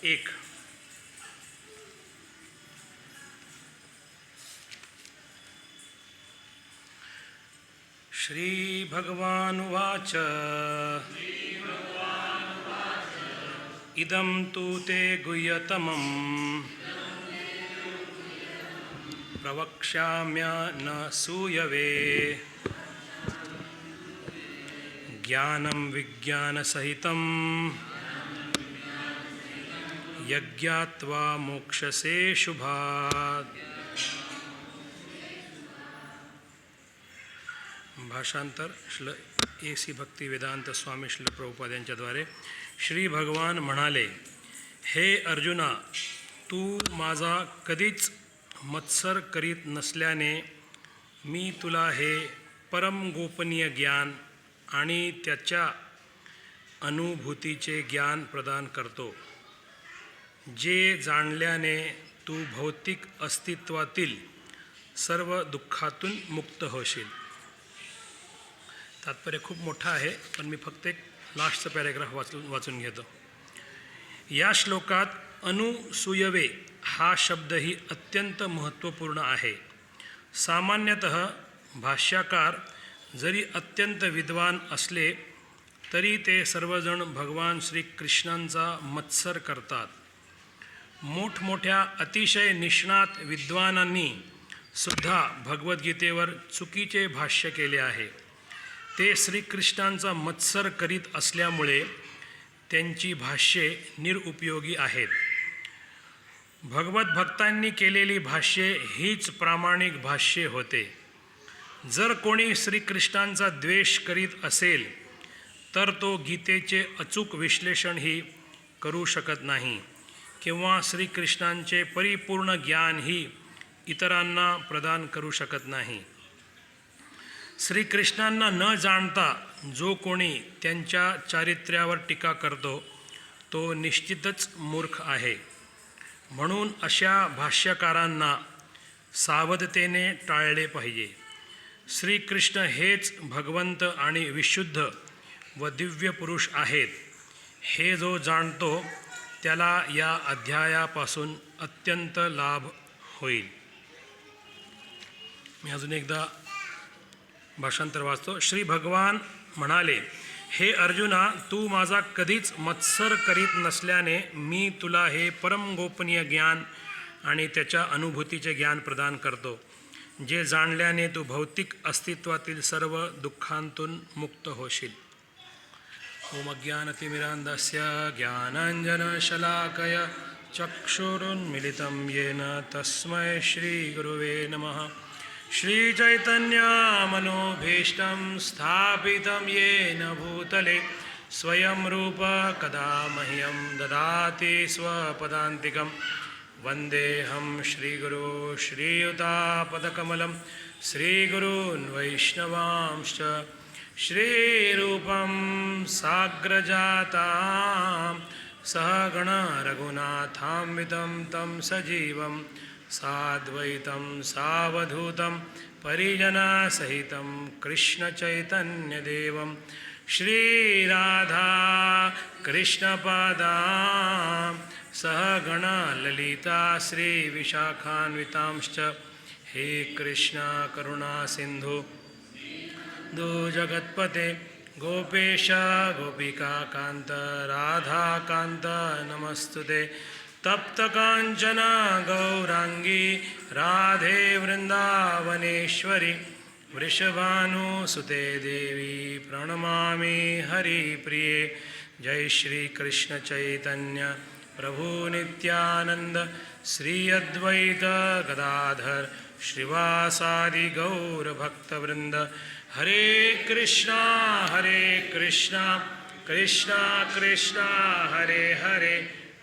1. श्री भगवानुवाच इदं तु ते गुह्यतमं प्रवक्ष्याम्य न सूयवे ज्ञानं विज्ञानसहितं यज्ञात्वा मोक्षसे शुभात्. भाषांतर श्ल ए.सी. भक्ती वेदांत स्वामी श्ल प्रभुपाद यांच्याद्वारे. श्री भगवान म्हणाले, हे अर्जुना, तू माझा कधीच मत्सर करीत नसल्याने मी तुला हे परम गोपनीय ज्ञान आणि त्याच्या अनुभूतीचे ज्ञान प्रदान करतो, जे जाणल्याने तू भौतिक अस्तित्वातील सर्व दुःखातून मुक्त होशील. तात्पर्य खूप मोठा आहे, पण मी फक्त एक लास्टचं पॅरेग्राफ वाचून घेतो. या श्लोकात अनुसूयवे हा शब्दही अत्यंत महत्त्वपूर्ण आहे. सामान्यतः भाष्यकार जरी अत्यंत विद्वान असले तरी ते सर्वजण भगवान श्रीकृष्णांचा मत्सर करतात. मोठमोठ्या अतिशय निष्णात विद्वानांनी सुद्धा भगवद्गीतेवर चुकीचे भाष्य केले आहे. ते श्रीकृष्णांचा मत्सर करीत असल्यामुळे त्यांची भाष्ये निरुपयोगी आहेत. भगवत भक्तांनी केलेली भाष्ये हीच प्रामाणिक भाष्ये होते. जर कोणी श्रीकृष्णांचा द्वेष करीत असेल तर तो गीतेचे अचूक विश्लेषणही करू शकत नाही किंवा श्रीकृष्णांचे परिपूर्ण ज्ञानही इतरांना प्रदान करू शकत नाही. श्रीकृष्णांना न जाणता जो कोणी त्यांच्या चारित्र्यावर टीका करतो तो निश्चितच मूर्ख आहे. म्हणून अशा भाष्यकारांना सावधतेने टाळले पाहिजे. श्रीकृष्ण हेच भगवंत आणि विशुद्ध व दिव्य पुरुष आहेत हे जो जाणतो त्याला या अध्यायापासून अत्यंत लाभ होईल. मी अजून एकदा भाषांतर वाचतो. श्री भगवान म्हणाले, हे अर्जुना, तू माझा कधीच मत्सर करीत नसल्याने मी तुला हे परम गोपनीय ज्ञान आणि त्याच्या अनुभूतीचे ज्ञान प्रदान करतो, जे जाणल्याने तू भौतिक अस्तित्वातील सर्व दुःखांतून मुक्त होशील. ओम अज्ञानतिमिरान्धस्य ज्ञानाञ्जनशलाकया चक्षुरुन्मीलितं येन तस्मै श्रीगुरुवे नमः. श्रीचैतन्यमनोभीष्टं स्थापितं येन भूतले स्वयं रूप कदा मह्यं ददाति स्वपदान्तिकं. वन्देऽहं श्रीगुरो श्रीयुतापदकमलं श्रीगुरून् वैष्णवांश्च श्रीरूपं साग्रजातां सहगण रघुनाथान्वितं तं सजीवं साद्वैतं सावधूतं परिजनसहितं कृष्णचैतन्यदेवं श्रीराधा कृष्णपादां सहगण ललिता श्रीविशाखान्वितांश्च. हे कृष्ण करुणा सिन्धु जगत्पते गोपेश गोपिकाकान्त राधाकान्त नमस्तुते. तप्तकाञ्चन गौराङ्गी राधे वृन्दावनेश्वरी वृषभानुसुते देवी प्रणमामि हरिप्रिये. जय श्री कृष्ण चैतन्य प्रभु नित्यानंद श्री अद्वैत गदाधर श्रीवासादि गौर भक्तवृंद. हरे कृष्णा कृष्णा कृष्णा हरे हरे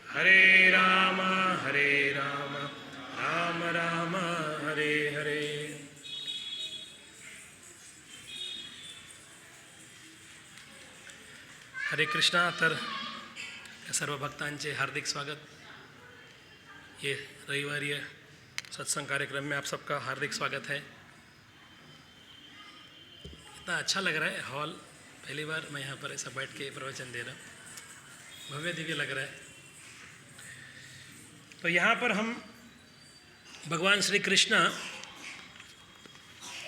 हरे राम राम राम हरे हरे. हरे कृष्णा. तर सर्व भक्तांचे हार्दिक स्वागत. ये रविवारी सत्संग कार्यक्रम में आप सबका हार्दिक स्वागत है. इतना अच्छा लग रहा है हॉल. पहली बार मैं यहाँ पर ऐसा बैठ के प्रवचन दे रहा हूँ. भव्य दिव्य लग रहा है. तो यहाँ पर हम भगवान श्री कृष्ण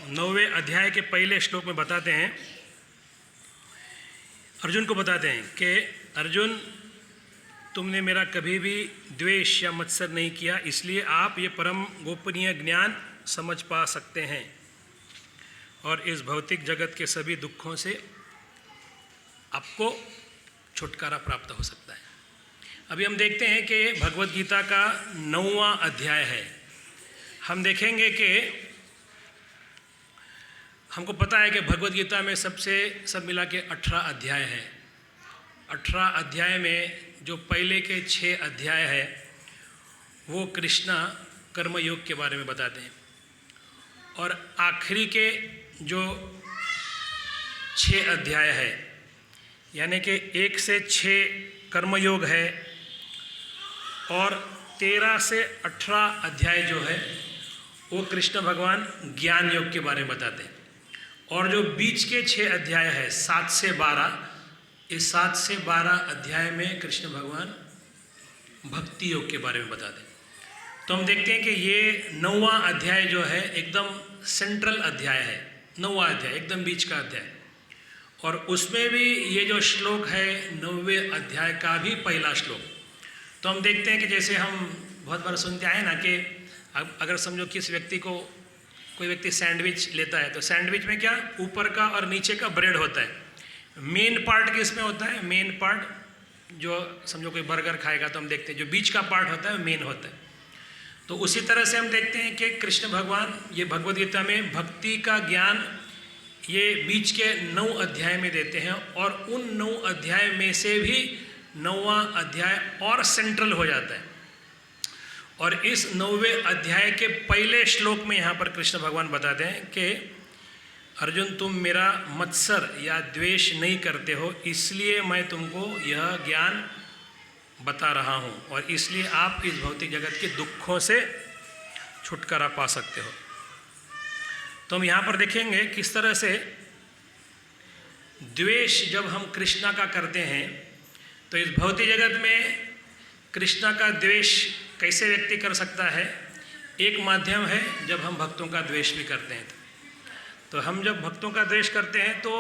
9वें अध्याय के पहले श्लोक में बताते हैं, अर्जुन को बताते हैं कि अर्जुन, तुमने मेरा कभी भी द्वेष या मत्सर नहीं किया, इसलिए आप ये परम गोपनीय ज्ञान समझ पा सकते हैं और इस भौतिक जगत के सभी दुखों से आपको छुटकारा प्राप्त हो सकता है। अभी हम देखते हैं कि भगवत गीता का 9वां अध्याय है। हम देखेंगे कि हमको पता है कि भगवत गीता में सब मिला के 18 अध्याय है। 18 अध्याय में जो पहले के 6 अध्याय है वो कृष्णा कर्मयोग के बारे में बताते हैं और आखिरी के जो 6 अध्याय है यानी कि 1 से 6 कर्मयोग है और 13 से 18 अध्याय जो है वो कृष्ण भगवान ज्ञान योग के बारे में बताते हैं और जो बीच के 6 अध्याय है 7 से 12, इस 7 से 12 अध्याय में कृष्ण भगवान भक्ति योग के बारे में बताते हैं। तो हम देखते हैं कि ये 9वां अध्याय जो है एकदम सेंट्रल अध्याय है, 9वां अध्याय एकदम बीच का अध्याय, और उसमें भी ये जो श्लोक है 9वें अध्याय का भी पहला श्लोक। तो हम देखते हैं कि जैसे हम बहुत बार सुनते आए ना कि अगर समझो किस व्यक्ति को कोई व्यक्ति सैंडविच लेता है तो सैंडविच में क्या ऊपर का और नीचे का ब्रेड होता है, मेन पार्ट किस में होता है, मेन पार्ट जो समझो कोई बर्गर खाएगा तो हम देखते हैं जो बीच का पार्ट होता है मेन होता है। तो उसी तरह से हम देखते हैं कि कृष्ण भगवान ये भगवद गीता में भक्ति का ज्ञान ये बीच के 9 अध्याय में देते हैं और उन 9 अध्याय में से भी 9वां अध्याय और सेंट्रल हो जाता है। और इस 9वें अध्याय के पहले श्लोक में यहाँ पर कृष्ण भगवान बताते हैं कि अर्जुन, तुम मेरा मत्सर या द्वेष नहीं करते हो, इसलिए मैं तुमको यह ज्ञान बता रहा हूँ और इसलिए आप इस भौतिक जगत के दुखों से छुटकारा पा सकते हो। तो हम यहाँ पर देखेंगे किस तरह से द्वेष जब हम कृष्णा का करते हैं तो इस भौतिक जगत में कृष्णा का द्वेष कैसे व्यक्ति कर सकता है। एक माध्यम है जब हम भक्तों का द्वेष भी करते हैं, तो हम जब भक्तों का द्वेष करते हैं तो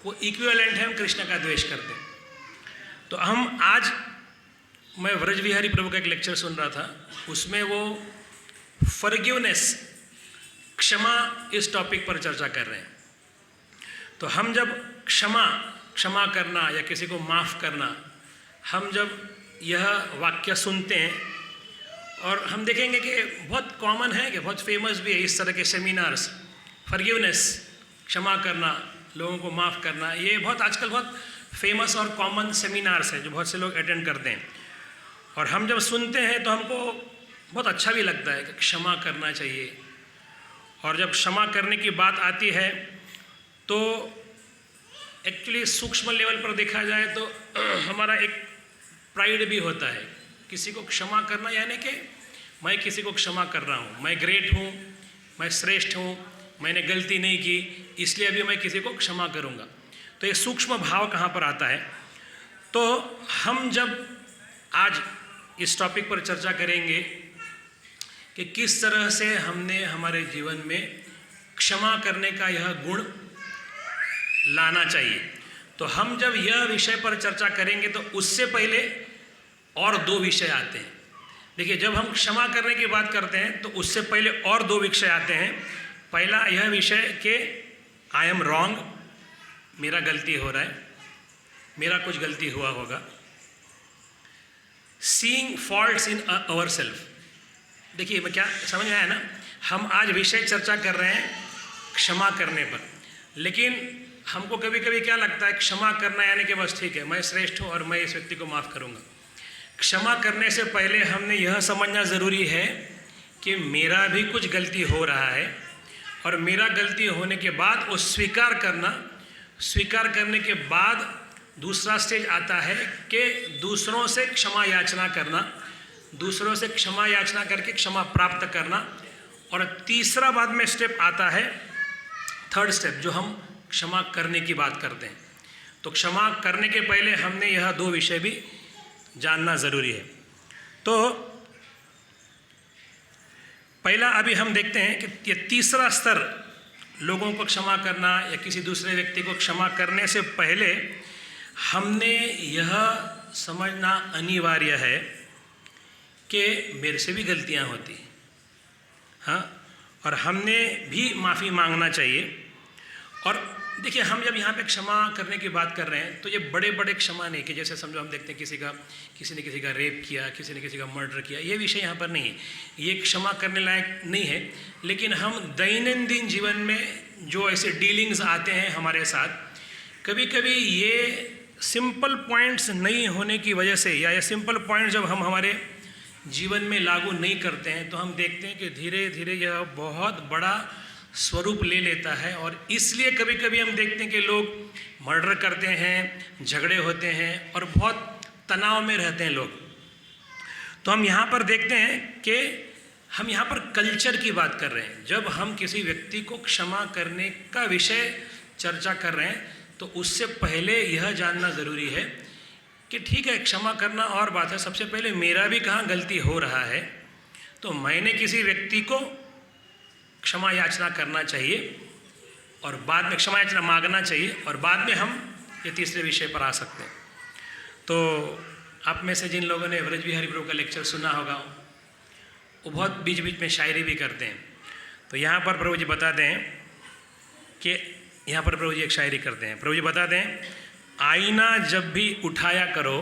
वो इक्विवेलेंट है हम कृष्ण का द्वेष करते हैं। तो हम आज मैं व्रज विहारी प्रभु का एक लेक्चर सुन रहा था, उसमें वो फॉरगिवनेस क्षमा इस टॉपिक पर चर्चा कर रहे हैं। तो हम जब क्षमा करना या किसी को माफ़ करना, हम जब यह वाक्य सुनते हैं और हम देखेंगे कि बहुत कॉमन है कि बहुत फेमस भी है इस तरह के सेमिनार्स, फॉरगिवनेस क्षमा करना, लोगों को माफ़ करना, ये बहुत आजकल बहुत फेमस और कॉमन सेमिनार्स हैं जो बहुत से लोग अटेंड करते हैं। और हम जब सुनते हैं तो हमको बहुत अच्छा भी लगता है कि क्षमा करना चाहिए। और जब क्षमा करने की बात आती है तो एक्चुअली सूक्ष्म लेवल पर देखा जाए तो हमारा एक प्राइड भी होता है किसी को क्षमा करना, यानी कि मैं किसी को क्षमा कर रहा हूँ, मैं ग्रेट हूँ, मैं श्रेष्ठ हूँ, मैंने गलती नहीं की इसलिए अभी मैं किसी को क्षमा करूँगा। तो ये सूक्ष्म भाव कहाँ पर आता है। तो हम जब आज इस टॉपिक पर चर्चा करेंगे कि किस तरह से हमने हमारे जीवन में क्षमा करने का यह गुण लाना चाहिए। तो हम जब यह विषय पर चर्चा करेंगे तो उससे पहले और 2 विषय आते हैं। देखिए, जब हम क्षमा करने की बात करते हैं तो उससे पहले और 2 विषय आते हैं। पहला यह विषय कि आई एम रॉन्ग, मेरा गलती हो रहा है, मेरा कुछ गलती हुआ होगा। Seeing faults in our self. देखिए मैं क्या समझ में आया ना, हम आज विषय चर्चा कर रहे हैं क्षमा करने पर, लेकिन हमको कभी कभी क्या लगता है क्षमा करना यानी कि बस ठीक है मैं श्रेष्ठ हूँ और मैं इस व्यक्ति को माफ़ करूँगा। क्षमा करने से पहले हमने यह समझना ज़रूरी है कि मेरा भी कुछ गलती हो रहा है और मेरा गलती होने के बाद वो स्वीकार करना, स्वीकार करने के बाद दूसरा स्टेज आता है कि दूसरों से क्षमा याचना करना, दूसरों से क्षमा याचना करके क्षमा प्राप्त करना, और तीसरा बाद में स्टेप आता है थर्ड स्टेप जो हम क्षमा करने की बात करते हैं। तो क्षमा करने के पहले हमने यह 2 विषय भी जानना ज़रूरी है। तो पहला अभी हम देखते हैं कि ये तीसरा स्तर, लोगों को क्षमा करना या किसी दूसरे व्यक्ति को क्षमा करने से पहले हमने यह समझना अनिवार्य है कि मेरे से भी गलतियां होती, हाँ, और हमने भी माफ़ी मांगना चाहिए। और देखिए, हम जब यहाँ पे क्षमा करने की बात कर रहे हैं तो ये बड़े बड़े क्षमा नहीं कि जैसे समझो हम देखते हैं किसी ने किसी का रेप किया, किसी ने किसी का मर्डर किया, ये विषय यहाँ पर नहीं है, ये क्षमा करने लायक नहीं है। लेकिन हम दैनंदिन जीवन में जो ऐसे डीलिंग्स आते हैं हमारे साथ, कभी कभी ये सिंपल पॉइंट्स नहीं होने की वजह से, या ये सिंपल पॉइंट जब हम हमारे जीवन में लागू नहीं करते हैं तो हम देखते हैं कि धीरे धीरे यह बहुत बड़ा स्वरूप ले लेता है। और इसलिए कभी कभी हम देखते हैं कि लोग मर्डर करते हैं, झगड़े होते हैं और बहुत तनाव में रहते हैं लोग। तो हम यहाँ पर देखते हैं कि हम यहाँ पर कल्चर की बात कर रहे हैं। जब हम किसी व्यक्ति को क्षमा करने का विषय चर्चा कर रहे हैं तो उससे पहले यह जानना ज़रूरी है कि ठीक है, क्षमा करना और बात है, सबसे पहले मेरा भी कहाँ गलती हो रहा है, तो मैंने किसी व्यक्ति को क्षमा याचना करना चाहिए और बाद में क्षमा याचना मांगना चाहिए, और बाद में हम ये तीसरे विषय पर आ सकते हैं। तो आप में से जिन लोगों ने व्रज बिहारी प्रभु का लेक्चर सुना होगा, वो बहुत बीच बीच में शायरी भी करते हैं। तो यहाँ पर प्रभु जी बताते हैं कि यहाँ पर प्रभु जी एक शायरी करते हैं। प्रभु जी बताते हैं, आईना जब भी उठाया करो,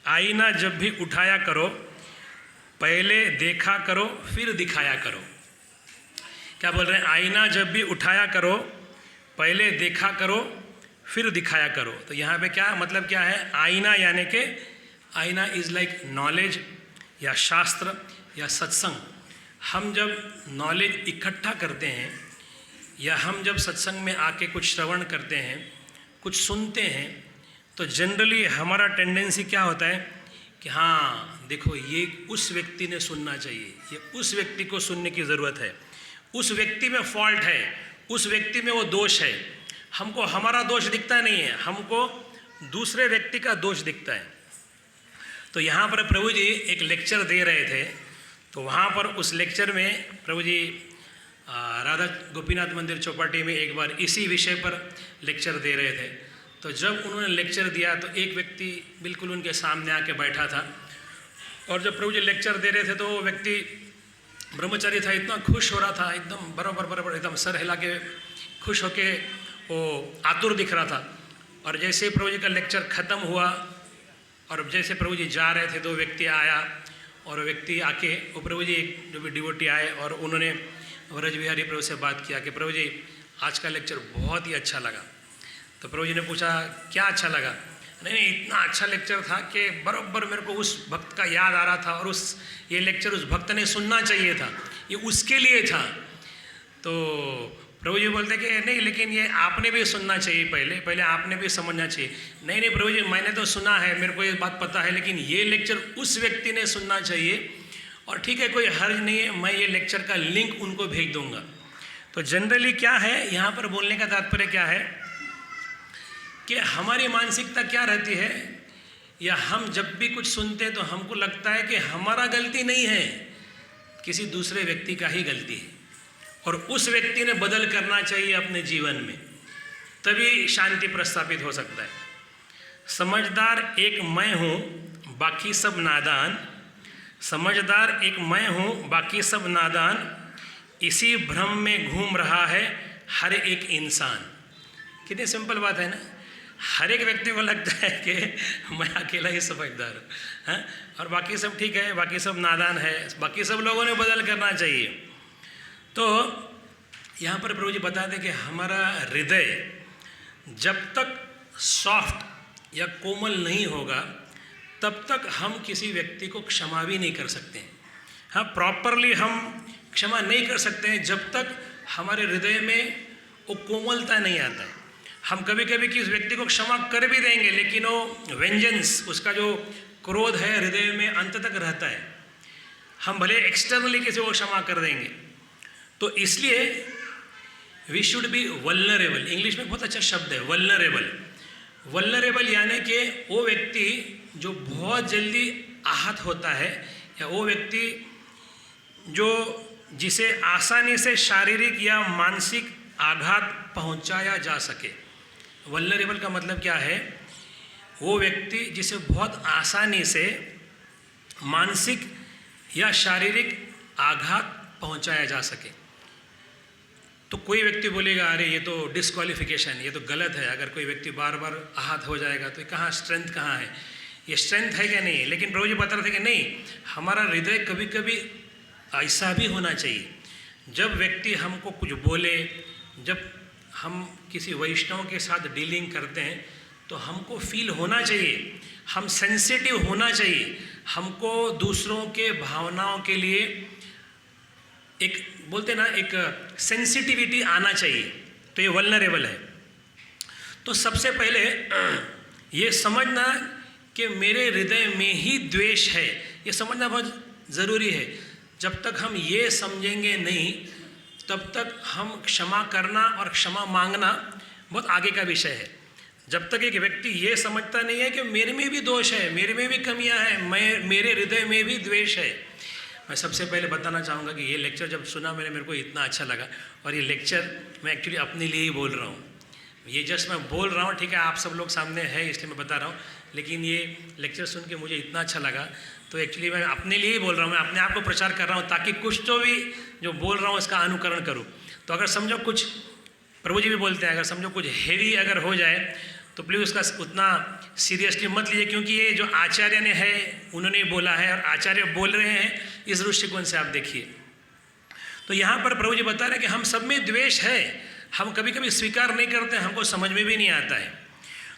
आईना जब भी उठाया करो, पहले देखा करो फिर दिखाया करो। क्या बोल रहे हैं? आईना जब भी उठाया करो, पहले देखा करो फिर दिखाया करो। तो यहाँ पे क्या मतलब क्या है? आईना यानी कि आईना इज़ लाइक नॉलेज या शास्त्र या सत्संग। हम जब नॉलेज इकट्ठा करते हैं या हम जब सत्संग में आके कुछ श्रवण करते हैं, कुछ सुनते हैं, तो जनरली हमारा टेंडेंसी क्या होता है कि हाँ देखो, ये उस व्यक्ति ने सुनना चाहिए, ये उस व्यक्ति को सुनने की ज़रूरत है, उस व्यक्ति में फॉल्ट है, उस व्यक्ति में वो दोष है। हमको हमारा दोष दिखता नहीं है, हमको दूसरे व्यक्ति का दोष दिखता है। तो यहाँ पर प्रभु जी एक लेक्चर दे रहे थे, तो वहाँ पर उस लेक्चर में प्रभु जी राधा गोपीनाथ मंदिर चौपाटी में एक बार इसी विषय पर लेक्चर दे रहे थे। तो जब उन्होंने लेक्चर दिया तो एक व्यक्ति बिल्कुल उनके सामने आके बैठा था, और जब प्रभु जी लेक्चर दे रहे थे तो वो व्यक्ति ब्रह्मचारी था, इतना खुश हो रहा था, एकदम बराबर एकदम सर हिला के खुश होके वो आतुर दिख रहा था। और जैसे प्रभु जी का लेक्चर ख़त्म हुआ और जैसे प्रभु जी जा रहे थे, दो व्यक्ति आया और व्यक्ति आके वो प्रभु जी जो भी डिवोटी आए और उन्होंने व्रज बिहारी प्रभु से बात किया कि प्रभु जी आज का लेक्चर बहुत ही अच्छा लगा। तो प्रभु जी ने पूछा क्या अच्छा लगा? नहीं, इतना अच्छा लेक्चर था कि बराबर मेरे को उस भक्त का याद आ रहा था, और ये लेक्चर उस भक्त ने सुनना चाहिए था, ये उसके लिए था। तो प्रभु जी बोलते कि नहीं, लेकिन ये आपने भी सुनना चाहिए, पहले आपने भी समझना चाहिए। नहीं प्रभु जी, मैंने तो सुना है, मेरे को ये बात पता है, लेकिन ये लेक्चर उस व्यक्ति ने सुनना चाहिए। और ठीक है, कोई हर्ज नहीं है, मैं ये लेक्चर का लिंक उनको भेज दूंगा। तो जनरली क्या है, यहाँ पर बोलने का तात्पर्य क्या है कि हमारी मानसिकता क्या रहती है, या हम जब भी कुछ सुनते हैं तो हमको लगता है कि हमारा गलती नहीं है, किसी दूसरे व्यक्ति का ही गलती है, और उस व्यक्ति ने बदल करना चाहिए अपने जीवन में, तभी शांति प्रस्थापित हो सकता है। समझदार एक मैं हूँ बाकी सब नादान, समझदार एक मैं हूँ बाकी सब नादान, इसी भ्रम में घूम रहा है हर एक इंसान। कितनी सिंपल बात है ना। हर एक व्यक्ति को लगता है कि मैं अकेला ही समझदार हूँ, और बाकी सब ठीक है, बाकी सब नादान है, बाकी सब लोगों ने बदल करना चाहिए। तो यहाँ पर प्रभु जी बताते हैं कि हमारा हृदय जब तक सॉफ्ट या कोमल नहीं होगा तब तक हम किसी व्यक्ति को क्षमा भी नहीं कर सकते हैं। हाँ, प्रॉपरली हम क्षमा नहीं कर सकते हैं जब तक हमारे हृदय में वो कोमलता नहीं आता है। हम कभी कभी किसी व्यक्ति को क्षमा कर भी देंगे, लेकिन वो वेंजेंस, उसका जो क्रोध है हृदय में अंत तक रहता है। हम भले एक्सटर्नली किसी को क्षमा कर देंगे। तो इसलिए we should be vulnerable. English में बहुत अच्छा शब्द है वल्नरेबल। वल्नरेबल यानी कि वो व्यक्ति जो बहुत जल्दी आहत होता है, या वो व्यक्ति जो जिसे आसानी से शारीरिक या मानसिक आघात पहुंचाया जा सके। वल्नरेबल का मतलब क्या है? वो व्यक्ति जिसे बहुत आसानी से मानसिक या शारीरिक आघात पहुंचाया जा सके। तो कोई व्यक्ति बोलेगा अरे ये तो डिस्क्वालिफिकेशन, ये तो गलत है, अगर कोई व्यक्ति बार बार आहत हो जाएगा तो कहाँ स्ट्रेंथ कहाँ है, ये स्ट्रेंथ है क्या नहीं है? लेकिन प्रभु जी बता रहे थे कि नहीं, हमारा हृदय कभी कभी ऐसा भी होना चाहिए, जब व्यक्ति हमको कुछ बोले, जब हम किसी वैष्णव के साथ डीलिंग करते हैं तो हमको फील होना चाहिए, हम सेंसिटिव होना चाहिए, हमको दूसरों के भावनाओं के लिए एक बोलते ना एक सेंसिटिविटी आना चाहिए। तो ये वल्नरेबल है। तो सबसे पहले ये समझना कि मेरे हृदय में ही द्वेष है, ये समझना बहुत ज़रूरी है। जब तक हम ये समझेंगे नहीं, तब तक हम क्षमा करना और क्षमा मांगना बहुत आगे का विषय है। जब तक एक व्यक्ति ये समझता नहीं है कि मेरे में भी दोष है, मेरे में भी कमियां हैं, मेरे हृदय में भी द्वेष है। मैं सबसे पहले बताना चाहूँगा कि ये लेक्चर जब सुना मेरे को इतना अच्छा लगा, और ये लेक्चर मैं एक्चुअली अपने लिए ही बोल रहा हूँ। ये जस्ट मैं बोल रहा हूँ, ठीक है, आप सब लोग सामने है इसलिए मैं बता रहा हूँ, लेकिन ये लेक्चर सुन के मुझे इतना अच्छा लगा, तो एक्चुअली मैं अपने लिए ही बोल रहा हूँ, मैं अपने आप को प्रचार कर रहा हूँ ताकि कुछ तो भी जो बोल रहा हूँ इसका अनुकरण करूँ। तो अगर समझो कुछ, प्रभु जी भी बोलते हैं, अगर समझो कुछ हेवी अगर हो जाए तो प्लीज़ उसका उतना सीरियसली मत लीजिए, क्योंकि ये जो आचार्य ने है उन्होंने बोला है और आचार्य बोल रहे हैं, इस दृष्टिकोण से आप देखिए। तो यहाँ पर प्रभु जी बता रहे हैं कि हम सब में द्वेष है, हम कभी कभी स्वीकार नहीं करते, हमको समझ में भी नहीं आता है।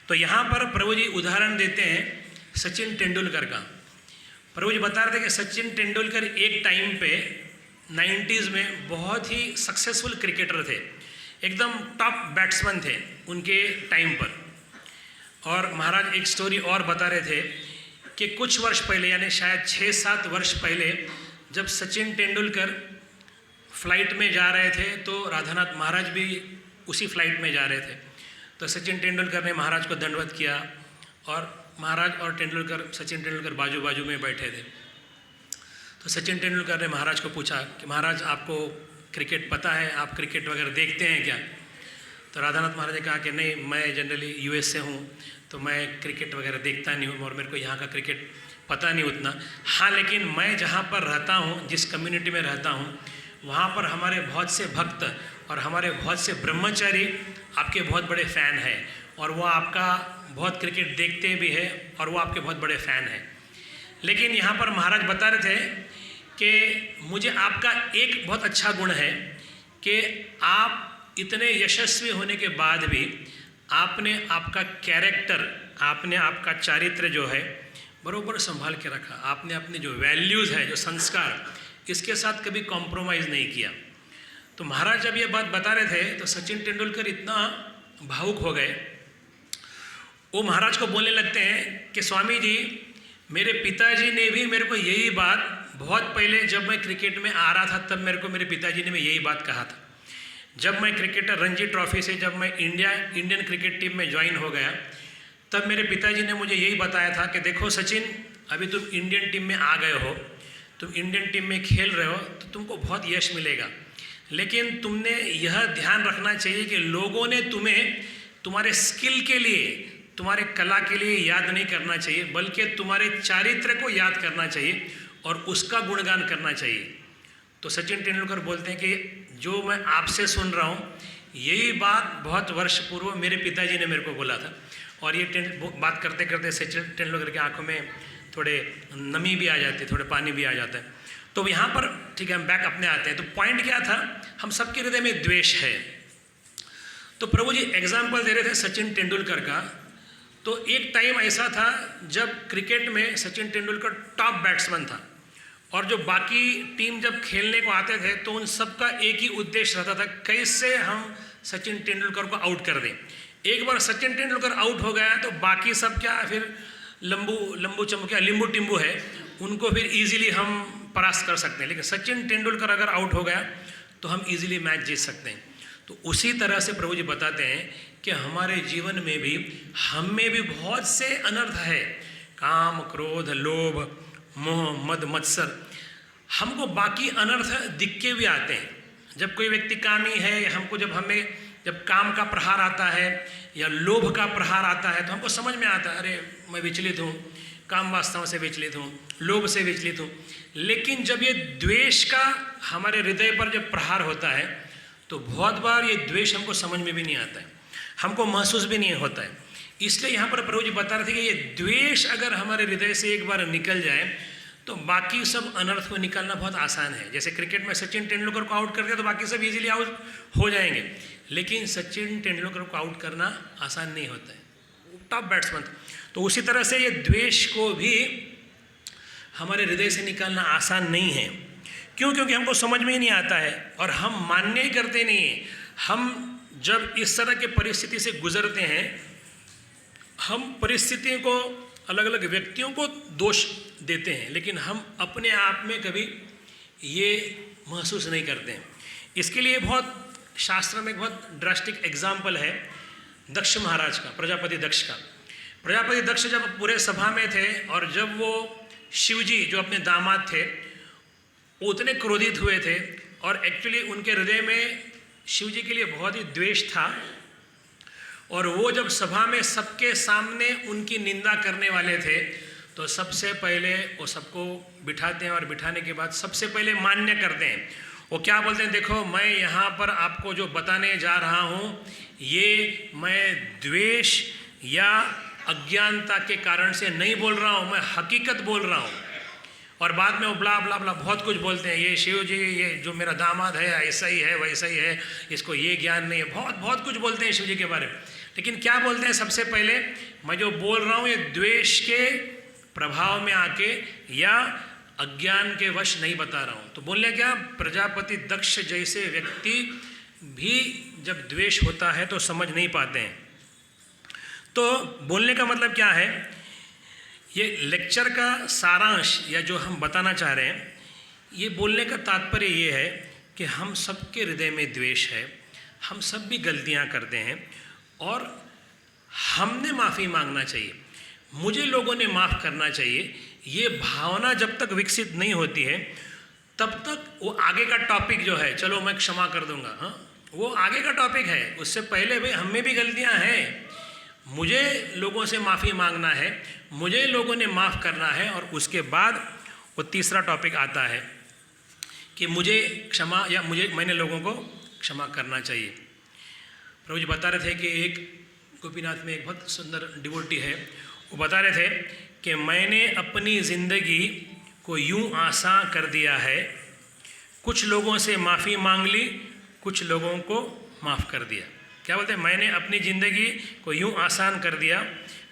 तो यहाँ पर प्रभु जी उदाहरण देते हैं सचिन तेंदुलकर का। प्रभु जी बता रहे थे कि सचिन तेंदुलकर एक टाइम पे 90s में बहुत ही सक्सेसफुल क्रिकेटर थे, एकदम टॉप बैट्समैन थे उनके टाइम पर। और महाराज एक स्टोरी और बता रहे थे कि कुछ वर्ष पहले, यानी शायद 6-7 वर्ष पहले, जब सचिन तेंदुलकर फ्लाइट में जा रहे थे तो राधानाथ महाराज भी उसी फ्लाइट में जा रहे थे। तो सचिन तेंदुलकर ने महाराज को दंडवत किया और महाराज और सचिन तेंदुलकर बाजू बाजू में बैठे थे। तो सचिन तेंदुलकर ने महाराज को पूछा कि महाराज आपको क्रिकेट पता है, आप क्रिकेट वगैरह देखते हैं क्या? तो राधानाथ महाराज ने कहा कि नहीं, मैं जनरली यूएस से हूँ तो मैं क्रिकेट वगैरह देखता नहीं हूँ और मेरे को यहाँ का क्रिकेट पता नहीं उतना। हाँ, लेकिन मैं जहाँ पर रहता हूँ, जिस कम्युनिटी में रहता हूँ, वहाँ पर हमारे बहुत से भक्त और हमारे बहुत से ब्रह्मचारी आपके बहुत बड़े फ़ैन हैं और वो आपका बहुत क्रिकेट देखते भी है और वो आपके बहुत बड़े फ़ैन हैं। लेकिन यहाँ पर महाराज बता रहे थे कि मुझे आपका एक बहुत अच्छा गुण है कि आप इतने यशस्वी होने के बाद भी आपने आपका कैरेक्टर, आपने आपका चारित्र जो है बरोबर संभाल के रखा। आपने अपने जो वैल्यूज़ है, जो संस्कार, इसके साथ कभी कॉम्प्रोमाइज़ नहीं किया। तो महाराज जब ये बात बता रहे थे तो सचिन तेंदुलकर इतना भावुक हो गए, वो महाराज को बोलने लगते हैं कि स्वामी जी, मेरे पिताजी ने भी मेरे को यही बात बहुत पहले जब मैं क्रिकेट में आ रहा था तब मेरे को मेरे पिताजी ने भी यही बात कहा था। जब मैं क्रिकेटर रणजी ट्रॉफी से जब मैं इंडियन क्रिकेट टीम में ज्वाइन हो गया तब मेरे पिताजी ने मुझे यही बताया था कि देखो सचिन, अभी तुम इंडियन टीम में आ गए हो, तुम इंडियन टीम में खेल रहे हो तो तुमको बहुत यश मिलेगा, लेकिन तुमने यह ध्यान रखना चाहिए कि लोगों ने तुम्हें तुम्हारे स्किल के लिए, तुम्हारे कला के लिए याद नहीं करना चाहिए, बल्कि तुम्हारे चारित्र को याद करना चाहिए और उसका गुणगान करना चाहिए। तो सचिन तेंदुलकर बोलते हैं कि जो मैं आपसे सुन रहा हूँ यही बात बहुत वर्ष पूर्व मेरे पिताजी ने मेरे को बोला था। और ये बात करते करते सचिन तेंदुलकर की आंखों में थोड़े नमी भी आ जाती है, थोड़े पानी भी आ जाता है। तो यहाँ पर ठीक है, हम बैक अपने आते हैं। तो पॉइंट क्या था, हम सबके हृदय में द्वेष है। तो प्रभु जी एग्जाम्पल दे रहे थे सचिन तेंदुलकर का। तो एक टाइम ऐसा था जब क्रिकेट में सचिन तेंदुलकर टॉप बैट्समैन था और जो बाकी टीम जब खेलने को आते थे तो उन सबका एक ही उद्देश्य रहता था, कैसे हम सचिन तेंदुलकर को आउट कर दें। एक बार सचिन तेंदुलकर आउट हो गया तो बाकी सब क्या फिर लंबू चम्बू क्या लींबू टिम्बू है, उनको फिर इजीली हम परास्त कर सकते हैं। लेकिन सचिन तेंदुलकर अगर आउट हो गया तो हम इजीली मैच जीत सकते हैं। तो उसी तरह से प्रभु जी बताते हैं कि हमारे जीवन में भी, हम में भी बहुत से अनर्थ है, काम, क्रोध, लोभ, मोह, मद, मत्सर। हमको बाकी अनर्थ दिख के भी आते हैं। जब कोई व्यक्ति कामी है, हमको जब काम का प्रहार आता है या लोभ का प्रहार आता है तो हमको समझ में आता है, अरे मैं विचलित हूँ, काम वासनाओं से विचलित हूँ, लोभ से विचलित हूँ। लेकिन जब ये द्वेष का हमारे हृदय पर जब प्रहार होता है तो बहुत बार ये द्वेष हमको समझ में भी नहीं आता है, हमको महसूस भी नहीं होता है। इसलिए यहाँ पर प्रभु जी बता रहे थे कि ये द्वेष अगर हमारे हृदय से एक बार निकल जाए तो बाकी सब अनर्थ को निकालना बहुत आसान है। जैसे क्रिकेट में सचिन तेंदुलकर को आउट कर दिया तो बाकी सब इजीली आउट हो जाएंगे, लेकिन सचिन तेंदुलकर को आउट करना आसान नहीं होता है, टॉप बैट्समैन। तो उसी तरह से ये द्वेष को भी हमारे हृदय से निकालना आसान नहीं है। क्यों? क्योंकि हमको समझ में ही नहीं आता है और हम मान्य ही करते नहीं है। हम जब इस तरह के परिस्थिति से गुजरते हैं, हम परिस्थितियों को, अलग अलग व्यक्तियों को दोष देते हैं, लेकिन हम अपने आप में कभी ये महसूस नहीं करते हैं। इसके लिए बहुत शास्त्र में बहुत ड्रास्टिक एग्जाम्पल है दक्ष महाराज का, प्रजापति दक्ष का। प्रजापति दक्ष जब पूरे सभा में थे और जब वो शिवजी जो अपने दामाद थे वो उतने क्रोधित हुए थे और एक्चुअली उनके हृदय में शिवजी के लिए बहुत ही द्वेष था, और वो जब सभा में सबके सामने उनकी निंदा करने वाले थे तो सबसे पहले वो सबको बिठाते हैं और बिठाने के बाद सबसे पहले मान्य करते हैं। वो क्या बोलते हैं, देखो मैं यहाँ पर आपको जो बताने जा रहा हूँ ये मैं द्वेष या अज्ञानता के कारण से नहीं बोल रहा हूँ, मैं हकीकत बोल रहा हूँ। और बाद में वो ब्ला ब्ला ब्ला बहुत कुछ बोलते हैं, ये शिव जी, ये जो मेरा दामाद है ऐसा ही है वैसा ही है, इसको ये ज्ञान नहीं है, बहुत बहुत कुछ बोलते हैं शिव जी के बारे में। लेकिन क्या बोलते हैं, सबसे पहले मैं जो बोल रहा हूँ ये द्वेष के प्रभाव में आके या अज्ञान के वश नहीं बता रहा हूँ। तो बोलने क्या, प्रजापति दक्ष जैसे व्यक्ति भी जब द्वेष होता है तो समझ नहीं पाते हैं। तो बोलने का मतलब क्या है, ये लेक्चर का सारांश या जो हम बताना चाह रहे हैं, ये बोलने का तात्पर्य ये है कि हम सबके हृदय में द्वेष है, हम सब भी गलतियां करते हैं और हमने माफ़ी मांगना चाहिए, मुझे लोगों ने माफ़ करना चाहिए। ये भावना जब तक विकसित नहीं होती है तब तक वो आगे का टॉपिक जो है, चलो मैं क्षमा कर दूंगा, हाँ वो आगे का टॉपिक है। उससे पहले भाई हम में भी गलतियां हैं, मुझे लोगों से माफ़ी मांगना है, मुझे लोगों ने माफ़ करना है, और उसके बाद वो तीसरा टॉपिक आता है कि मुझे क्षमा या मैंने लोगों को क्षमा करना चाहिए। प्रभु जी बता रहे थे कि एक गोपीनाथ में एक बहुत सुंदर डिवोटी है, वो बता रहे थे कि मैंने अपनी ज़िंदगी को यूं आसान कर दिया है, कुछ लोगों से माफ़ी मांग ली, कुछ लोगों को माफ़ कर दिया। क्या बोलते हैं, मैंने अपनी ज़िंदगी को यूं आसान कर दिया,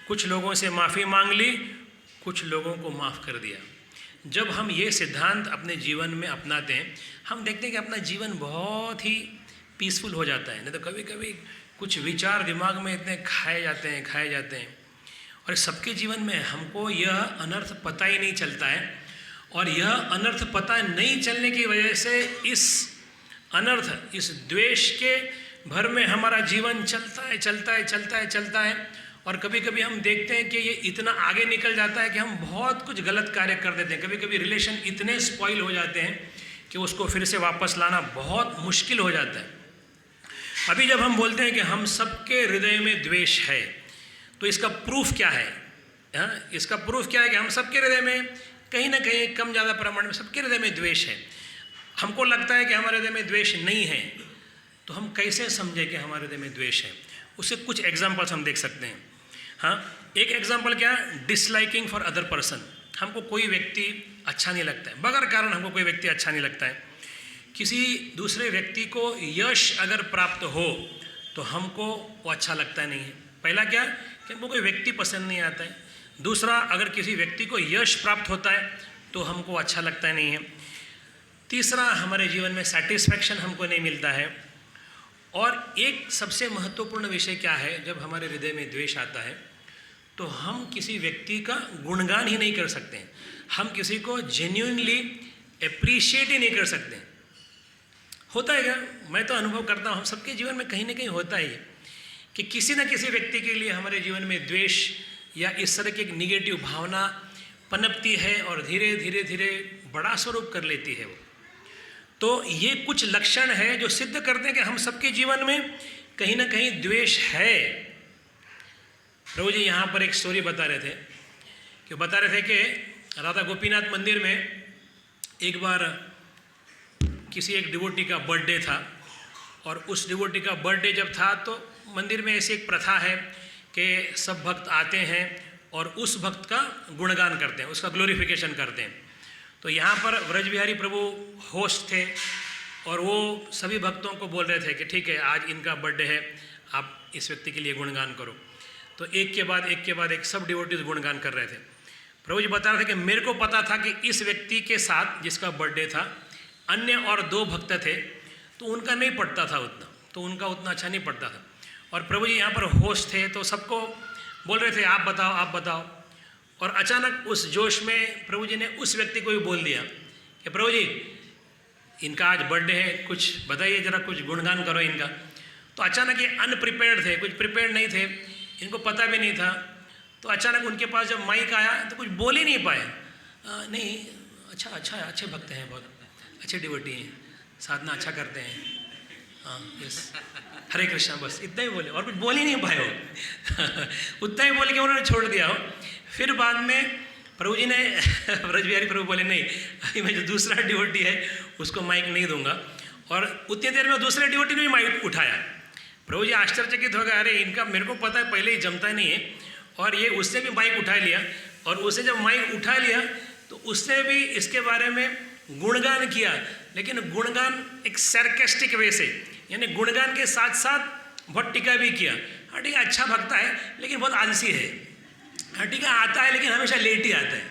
कुछ लोगों से माफ़ी मांग ली, कुछ लोगों को माफ़ कर दिया। जब हम ये सिद्धांत अपने जीवन में अपनाते हैं, हम देखते हैं कि अपना जीवन बहुत ही पीसफुल हो जाता है। नहीं तो कभी कभी कुछ विचार दिमाग में इतने खाए जाते हैं और सबके जीवन में हमको यह अनर्थ पता ही नहीं चलता है, और यह अनर्थ पता नहीं चलने की वजह से इस अनर्थ, इस द्वेष के भर में हमारा जीवन चलता है और कभी कभी हम देखते हैं कि ये इतना आगे निकल जाता है कि हम बहुत कुछ गलत कार्य कर देते हैं। कभी कभी रिलेशन इतने स्पॉइल हो जाते हैं कि उसको फिर से वापस लाना बहुत मुश्किल हो जाता है। अभी जब हम बोलते हैं कि हम सबके हृदय में द्वेष है, तो इसका प्रूफ क्या है? इसका प्रूफ क्या है कि हम सबके हृदय में कहीं ना कहीं कम ज़्यादा प्रमाण में सबके हृदय में द्वेष है। हमको लगता है कि हमारे हृदय में द्वेष नहीं है, तो हम कैसे समझें कि हमारे हृदय में द्वेष है? उससे कुछ एग्जाम्पल्स हम देख सकते हैं। हाँ, एक एग्जाम्पल क्या है, डिसलाइकिंग फॉर अदर पर्सन। हमको कोई व्यक्ति अच्छा नहीं लगता है, बगैर कारण हमको कोई व्यक्ति अच्छा नहीं लगता है। किसी दूसरे व्यक्ति को यश अगर प्राप्त हो तो हमको वो अच्छा लगता नहीं है। पहला क्या, कि हमको कोई व्यक्ति पसंद नहीं आता है। दूसरा, अगर किसी व्यक्ति को यश प्राप्त होता है तो हमको अच्छा लगता नहीं है। तीसरा, हमारे जीवन में सेटिस्फैक्शन हमको नहीं मिलता है। और एक सबसे महत्वपूर्ण विषय क्या है, जब हमारे हृदय में द्वेष आता है तो हम किसी व्यक्ति का गुणगान ही नहीं कर सकते हैं, हम किसी को जेन्युइनली एप्रिशिएट ही नहीं कर सकते। होता है क्या, मैं तो अनुभव करता हूँ, हम सबके जीवन में कहीं ना कहीं होता ही है कि किसी न किसी व्यक्ति के लिए हमारे जीवन में द्वेष या इस तरह की एक निगेटिव भावना पनपती है और धीरे धीरे धीरे बड़ा स्वरूप कर लेती है वो। तो ये कुछ लक्षण है जो सिद्ध करते हैं कि हम सबके जीवन में कहीं ना कहीं द्वेष है। प्रभु जी यहाँ पर एक स्टोरी बता रहे थे कि राधा गोपीनाथ मंदिर में एक बार किसी एक डिवोटी का बर्थडे था, और उस डिवोटी का बर्थडे जब था तो मंदिर में ऐसी एक प्रथा है कि सब भक्त आते हैं और उस भक्त का गुणगान करते हैं, उसका ग्लोरिफिकेशन करते हैं। तो यहाँ पर व्रज बिहारी प्रभु होस्ट थे और वो सभी भक्तों को बोल रहे थे कि ठीक है, आज इनका बर्थडे है, आप इस व्यक्ति के लिए गुणगान करो। तो एक के बाद एक सब डिवोटीज गुणगान कर रहे थे। प्रभु जी बता रहे थे कि मेरे को पता था कि इस व्यक्ति के साथ जिसका बर्थडे था अन्य और 2 भक्त थे, तो उनका नहीं पड़ता था उतना, तो उनका उतना अच्छा नहीं पड़ता था। और प्रभु जी यहाँ पर होस्ट थे तो सबको बोल रहे थे आप बताओ। और अचानक उस जोश में प्रभु जी ने उस व्यक्ति को भी बोल दिया कि प्रभु जी इनका आज बर्थडे है, कुछ बताइए जरा, कुछ गुणगान करो इनका। तो अचानक ये अनप्रिपेयर्ड थे, कुछ प्रिपेयर्ड नहीं थे, इनको पता भी नहीं था। तो अचानक उनके पास जब माइक आया तो कुछ बोल ही नहीं पाए। नहीं, अच्छा अच्छे भक्त हैं, बहुत अच्छे डिवोटी हैं, साधना अच्छा करते हैं, हाँ यस, हरे कृष्णा, बस इतना ही बोले और कुछ बोल ही नहीं पाए वो। उतना ही बोल के उन्होंने छोड़ दिया हो। फिर बाद में प्रभु जी ने व्रज बिहारी प्रभु बोले नहीं, अभी मैं जो दूसरा डिवोटी है उसको माइक नहीं दूंगा। और उतनी देर में दूसरे डिवोटी ने भी माइक उठाया। प्रभु जी आश्चर्यचकित हो गए, अरे इनका मेरे को पता है पहले ही जमता नहीं है, और ये उसने भी माइक उठा लिया। और उसने जब माइक उठा लिया तो उसने भी इसके बारे में गुणगान किया, लेकिन गुणगान एक सरकास्टिक वे से, यानी गुणगान के साथ साथ बहुत टीका भी किया। हाँ ठीक है, अच्छा भक्त है लेकिन बहुत आलसी है। हाँ ठीक है, आता है लेकिन हमेशा लेट ही आता है।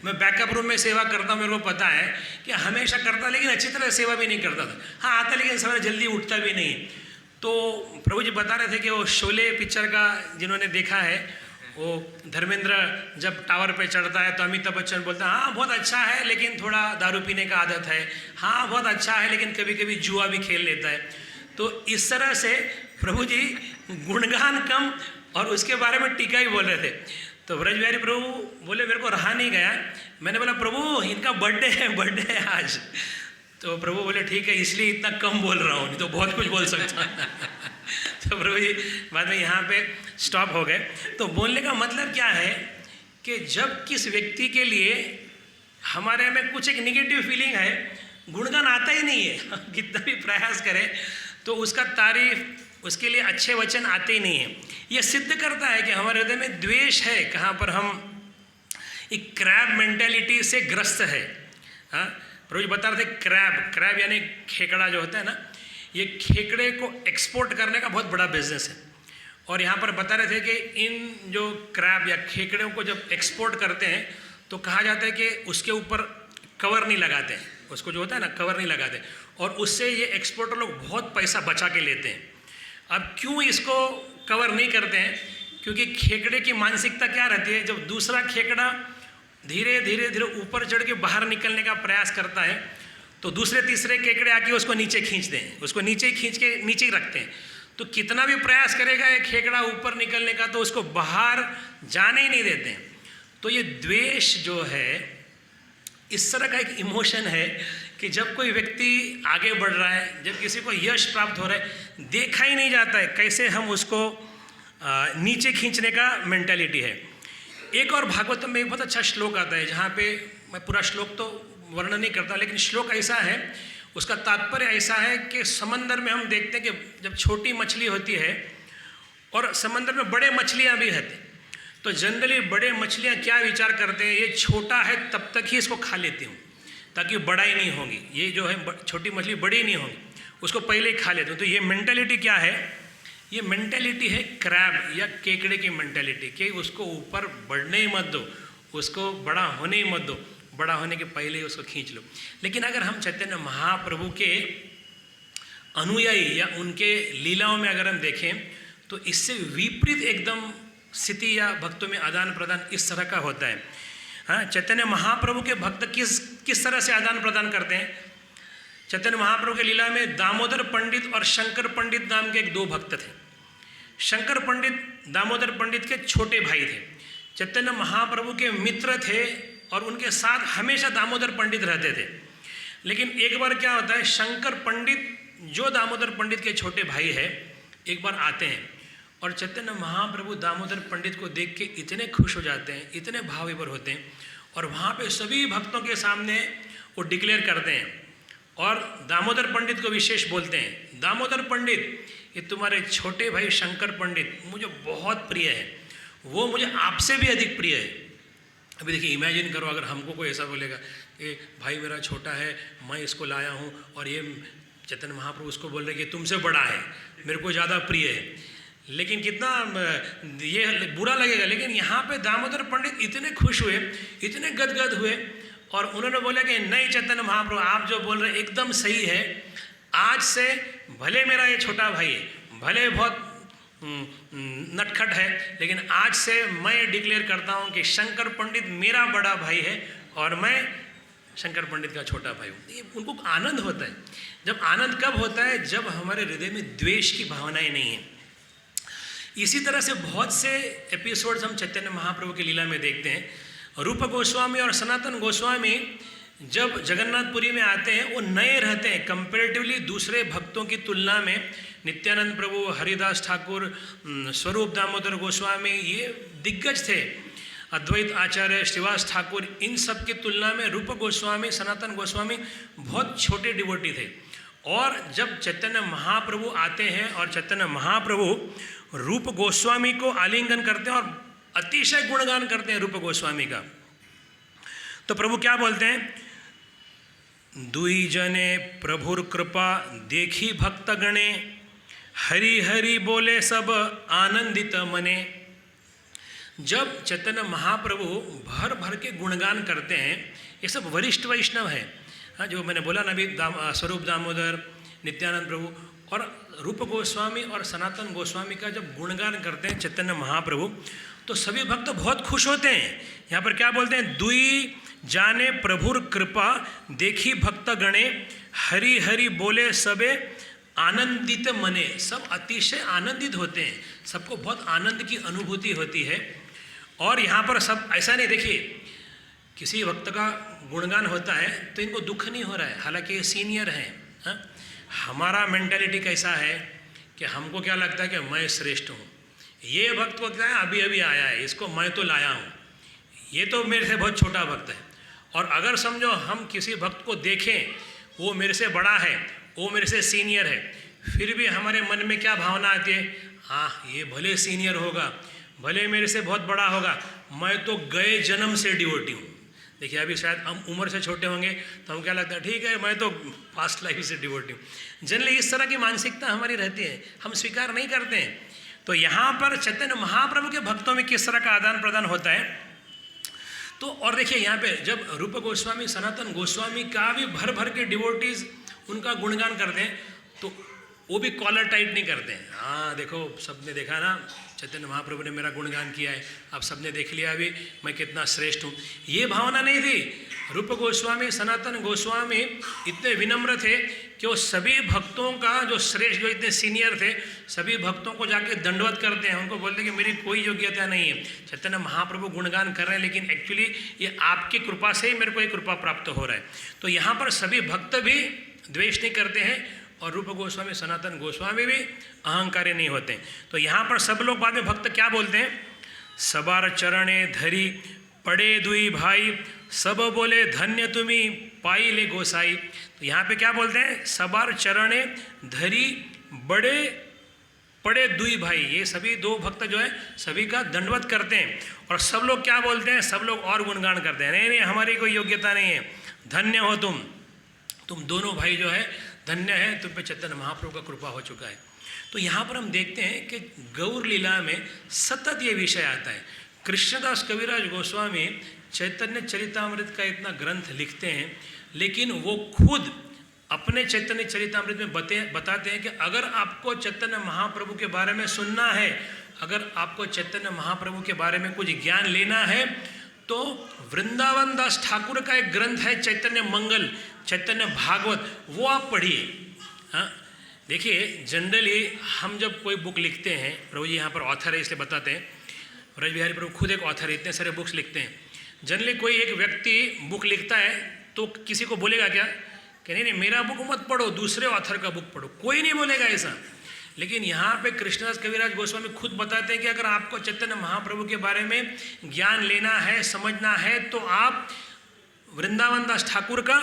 मैं बैकअप रूम में सेवा करता हूँ, मेरे को पता है कि हमेशा करता लेकिन अच्छी तरह सेवा भी नहीं करता था। हाँ आता लेकिन सवेरे जल्दी उठता भी नहीं। तो प्रभु जी बता रहे थे कि वो शोले पिक्चर का जिन्होंने देखा है, वो धर्मेंद्र जब टावर पे चढ़ता है तो अमिताभ बच्चन बोलता है हाँ बहुत अच्छा है लेकिन थोड़ा दारू पीने का आदत है, हाँ बहुत अच्छा है लेकिन कभी कभी जुआ भी खेल लेता है। तो इस तरह से प्रभु जी गुणगान कम और उसके बारे में टीका ही बोल रहे थे। तो व्रज बिहारी प्रभु बोले मेरे को रहा नहीं गया, मैंने बोला प्रभु इनका बर्थडे है आज। तो प्रभु बोले ठीक है, इसलिए इतना कम बोल रहा हूँ, नहीं तो बहुत कुछ बोल सकता। तो प्रभु जी बाद में यहाँ पे स्टॉप हो गए। तो बोलने का मतलब क्या है कि जब किस व्यक्ति के लिए हमारे में कुछ एक निगेटिव फीलिंग है, गुणगान आता ही नहीं है, कितना भी प्रयास करें तो उसका तारीफ, उसके लिए अच्छे वचन आते ही नहीं है। यह सिद्ध करता है कि हमारे हृदय में द्वेष है, कहाँ पर हम एक क्रैब मेंटेलिटी से ग्रस्त है। हाँ प्रभु जी बता रहे थे क्रैब यानी खेकड़ा जो होता है ना, ये खेकड़े को एक्सपोर्ट करने का बहुत बड़ा बिजनेस है। और यहाँ पर बता रहे थे कि इन जो क्रैब या खेकड़ों को जब एक्सपोर्ट करते हैं तो कहा जाता है कि उसके ऊपर कवर नहीं लगाते हैं, उसको जो होता है ना कवर नहीं लगाते, और उससे ये एक्सपोर्टर लोग बहुत पैसा बचा के लेते हैं। अब क्यों इसको कवर नहीं करते हैं? क्योंकि खेकड़े की मानसिकता क्या रहती है, जब दूसरा खेकड़ा धीरे धीरे ऊपर चढ़ के बाहर निकलने का प्रयास करता है तो दूसरे तीसरे केकड़े आके उसको नीचे खींच दें, उसको नीचे ही खींच के नीचे ही रखते हैं। तो कितना भी प्रयास करेगा ये खेकड़ा ऊपर निकलने का तो उसको बाहर जाने ही नहीं देते हैं। तो ये द्वेष जो है इस तरह का एक इमोशन है कि जब कोई व्यक्ति आगे बढ़ रहा है, जब किसी को यश प्राप्त हो रहा है, देखा ही नहीं जाता है कैसे हम उसको नीचे खींचने का मेंटालिटी है। एक और भागवतम में एक बहुत अच्छा श्लोक आता है जहाँ पे मैं पूरा श्लोक तो वर्णन नहीं करता, लेकिन श्लोक ऐसा है, उसका तात्पर्य ऐसा है कि समंदर में हम देखते हैं कि जब छोटी मछली होती है और समंदर में बड़े मछलियाँ भी रहती, तो जनरली बड़े मछलियाँ क्या विचार करते हैं, ये छोटा है तब तक ही इसको खा लेती हूँ ताकि बड़ा ही नहीं होगी, ये जो है छोटी मछली बड़ी नहीं होगी, उसको पहले ही खा लेती हूँ। तो ये मेंटालिटी क्या है? ये मेंटालिटी है क्रैब या केकड़े की मेंटालिटी कि उसको ऊपर बढ़ने ही मत दो, उसको बड़ा होने ही मत दो, बड़ा होने के पहले ही उसको खींच लो। लेकिन अगर हम चैतन्य महाप्रभु के अनुयायी या उनके लीलाओं में अगर हम देखें तो इससे विपरीत एकदम स्थिति या भक्तों में आदान प्रदान इस तरह का होता है। हाँ, चैतन्य महाप्रभु के भक्त किस तरह से आदान प्रदान करते हैं? चैतन्य महाप्रभु के लीला में दामोदर पंडित और शंकर पंडित नाम के एक 2 भक्त थे। शंकर पंडित दामोदर पंडित के छोटे भाई थे। चैतन्य महाप्रभु के मित्र थे और उनके साथ हमेशा दामोदर पंडित रहते थे। लेकिन एक बार क्या होता है, शंकर पंडित जो दामोदर पंडित के छोटे भाई है, एक बार आते हैं और चैतन्य महाप्रभु दामोदर पंडित को देख के इतने खुश हो जाते हैं, इतने भाव विभोर होते हैं, और वहाँ पे सभी भक्तों के सामने वो डिक्लेयर करते हैं और दामोदर पंडित को विशेष बोलते हैं, दामोदर पंडित, ये तुम्हारे छोटे भाई शंकर पंडित मुझे बहुत प्रिय है, वो मुझे आपसे भी अधिक प्रिय है। अभी देखिए, इमेजिन करो अगर हमको कोई ऐसा बोलेगा कि भाई मेरा छोटा है, मैं इसको लाया हूँ, और ये चैतन्य महाप्रभु उसको बोल रहे कि तुमसे बड़ा है, मेरे को ज़्यादा प्रिय है, लेकिन कितना ये बुरा लगेगा। लेकिन यहाँ पे दामोदर पंडित इतने खुश हुए, इतने गदगद हुए, और उन्होंने बोला कि नहीं चैतन्य महाप्रभु, आप जो बोल रहे हैं एकदम सही है, आज से भले मेरा ये छोटा भाई है, भले बहुत नटखट है, लेकिन आज से मैं डिक्लेयर करता हूँ कि शंकर पंडित मेरा बड़ा भाई है और मैं शंकर पंडित का छोटा भाई हूँ। ये उनको आनंद होता है। जब आनंद कब होता है, जब हमारे हृदय में द्वेष की भावनाएं नहीं है। इसी तरह से बहुत से एपिसोड्स हम चैतन्य महाप्रभु की लीला में देखते हैं। रूप गोस्वामी और सनातन गोस्वामी जब जगन्नाथपुरी में आते हैं, वो नए रहते हैं कंपैरेटिवली दूसरे भक्तों की तुलना में। नित्यानंद प्रभु, हरिदास ठाकुर, स्वरूप दामोदर गोस्वामी, ये दिग्गज थे। अद्वैत आचार्य, श्रीवास ठाकुर, इन सब की तुलना में रूप गोस्वामी, सनातन गोस्वामी बहुत छोटे डिवोटी थे। और जब चैतन्य महाप्रभु आते हैं और चैतन्य महाप्रभु रूप गोस्वामी को आलिंगन करते हैं और अतिशय गुणगान करते हैं रूप गोस्वामी का, तो प्रभु क्या बोलते हैं, दुई जने प्रभुर कृपा देखी भक्त गणे, हरि हरि बोले सब आनंदित मने। जब चैतन्य महाप्रभु भर भर के गुणगान करते हैं, ये सब वरिष्ठ वैष्णव है, हाँ, जो मैंने बोला ना अभी, स्वरूप दामोदर, नित्यानंद प्रभु और रूप गोस्वामी और सनातन गोस्वामी का जब गुणगान करते हैं चैतन्य महाप्रभु, तो सभी भक्त बहुत खुश होते हैं। यहाँ पर क्या बोलते हैं, दुई जाने प्रभुर कृपा देखी भक्त गणे, हरि हरि बोले सबे आनंदित मने। सब अतिशय आनंदित होते हैं, सबको बहुत आनंद की अनुभूति होती है। और यहाँ पर सब ऐसा नहीं, देखिए किसी भक्त का गुणगान होता है तो इनको दुख नहीं हो रहा है, हालांकि ये सीनियर हैं। हाँ? हमारा मेंटालिटी कैसा है कि हमको क्या लगता है कि मैं श्रेष्ठ हूँ, ये भक्त को क्या है अभी अभी आया है, इसको मैं तो लाया हूँ, ये तो मेरे से बहुत छोटा भक्त है। और अगर समझो हम किसी भक्त को देखें वो मेरे से बड़ा है, वो मेरे से सीनियर है, फिर भी हमारे मन में क्या भावना आती है, हाँ ये भले सीनियर होगा, भले मेरे से बहुत बड़ा होगा, मैं तो गए जन्म से डिवोटी हूँ। देखिए अभी शायद हम उम्र से छोटे होंगे तो हम क्या लगता है, ठीक है मैं तो पास्ट लाइफ से डिवोटी हूँ। जनरली इस तरह की मानसिकता हमारी रहती है, हम स्वीकार नहीं करते हैं। तो यहाँ पर चैतन्य महाप्रभु के भक्तों में किस तरह का आदान प्रदान होता है, तो और देखिए यहाँ पे जब रूप गोस्वामी, सनातन गोस्वामी का भी भर भर के डिवोटीज उनका गुणगान करते हैं, तो वो भी कॉलर टाइट नहीं करते हैं, हाँ देखो सबने देखा ना चैतन्य महाप्रभु ने मेरा गुणगान किया है, आप सबने देख लिया अभी मैं कितना श्रेष्ठ हूँ, ये भावना नहीं थी। रूप गोस्वामी, सनातन गोस्वामी इतने विनम्र थे कि वो सभी भक्तों का जो श्रेष्ठ, जो इतने सीनियर थे, सभी भक्तों को जाके दंडवत करते हैं, उनको बोलते हैं कि मेरी कोई योग्यता नहीं है, चैतन्य महाप्रभु गुणगान कर रहे हैं, लेकिन एक्चुअली ये आपकी कृपा से ही मेरे को ये कृपा प्राप्त हो रहा है। तो यहाँ पर सभी भक्त भी द्वेष नहीं करते हैं और रूप गोस्वामी, सनातन गोस्वामी भी अहंकारी नहीं होते हैं। तो यहाँ पर सब लोग बाद में भक्त क्या बोलते हैं, सबार चरणे धरी पड़े दुई भाई, सब बोले धन्य तुम्ही पाई ले गोसाई। तो यहाँ पे क्या बोलते हैं, सबार चरणे धरी बड़े पड़े दुई भाई, ये सभी दो भक्त जो है सभी का दंडवत करते हैं। और सब लोग क्या बोलते हैं, सब लोग और गुणगान करते हैं, नहीं नहीं हमारी कोई योग्यता नहीं है, धन्य हो तुम दोनों भाई जो है धन्य है, तुम पे चैतन्य महाप्रभु का कृपा हो चुका है। तो यहाँ पर हम देखते हैं कि गौर लीला में सतत ये विषय आता है। कृष्णदास कविराज गोस्वामी चैतन्य चरितामृत का इतना ग्रंथ लिखते हैं, लेकिन वो खुद अपने चैतन्य चरितामृत में बताते हैं कि अगर आपको चैतन्य महाप्रभु के बारे में सुनना है, अगर आपको चैतन्य महाप्रभु के बारे में कुछ ज्ञान लेना है, तो वृंदावन दास ठाकुर का एक ग्रंथ है चैतन्य मंगल, चैतन्य भागवत, वो आप पढ़िए। हाँ देखिए जनरली हम जब कोई बुक लिखते हैं, प्रभु जी यहाँ पर ऑथर है इसलिए बताते हैं, ब्रज बिहारी प्रभु खुद एक ऑथर है, इतने सारे बुक्स लिखते हैं, जनरली कोई एक व्यक्ति बुक लिखता है तो किसी को बोलेगा क्या कि नहीं नहीं मेरा बुक मत पढ़ो, दूसरे ऑथर का बुक पढ़ो, कोई नहीं बोलेगा ऐसा। लेकिन यहाँ पे कृष्णदास कविराज गोस्वामी खुद बताते हैं कि अगर आपको चैतन्य महाप्रभु के बारे में ज्ञान लेना है, समझना है, तो आप वृंदावन दास ठाकुर का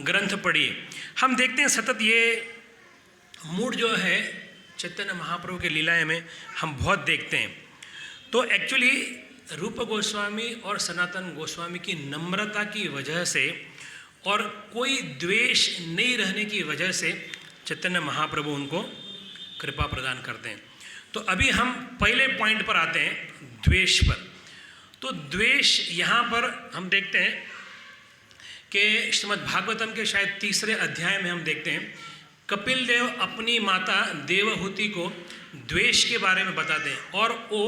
ग्रंथ पढ़िए। हम देखते हैं सतत ये मूड जो है चैतन्य महाप्रभु के लीलाएं में हम बहुत देखते हैं। तो एक्चुअली रूप गोस्वामी और सनातन गोस्वामी की नम्रता की वजह से और कोई द्वेष नहीं रहने की वजह से चैतन्य महाप्रभु उनको कृपा प्रदान करते हैं। तो अभी हम पहले पॉइंट पर आते हैं, द्वेष पर। तो द्वेष यहाँ पर हम देखते हैं कि श्रीमद् भागवतम के शायद 3 अध्याय में हम देखते हैं कपिल देव अपनी माता देवहूति को द्वेष के बारे में बताते हैं और वो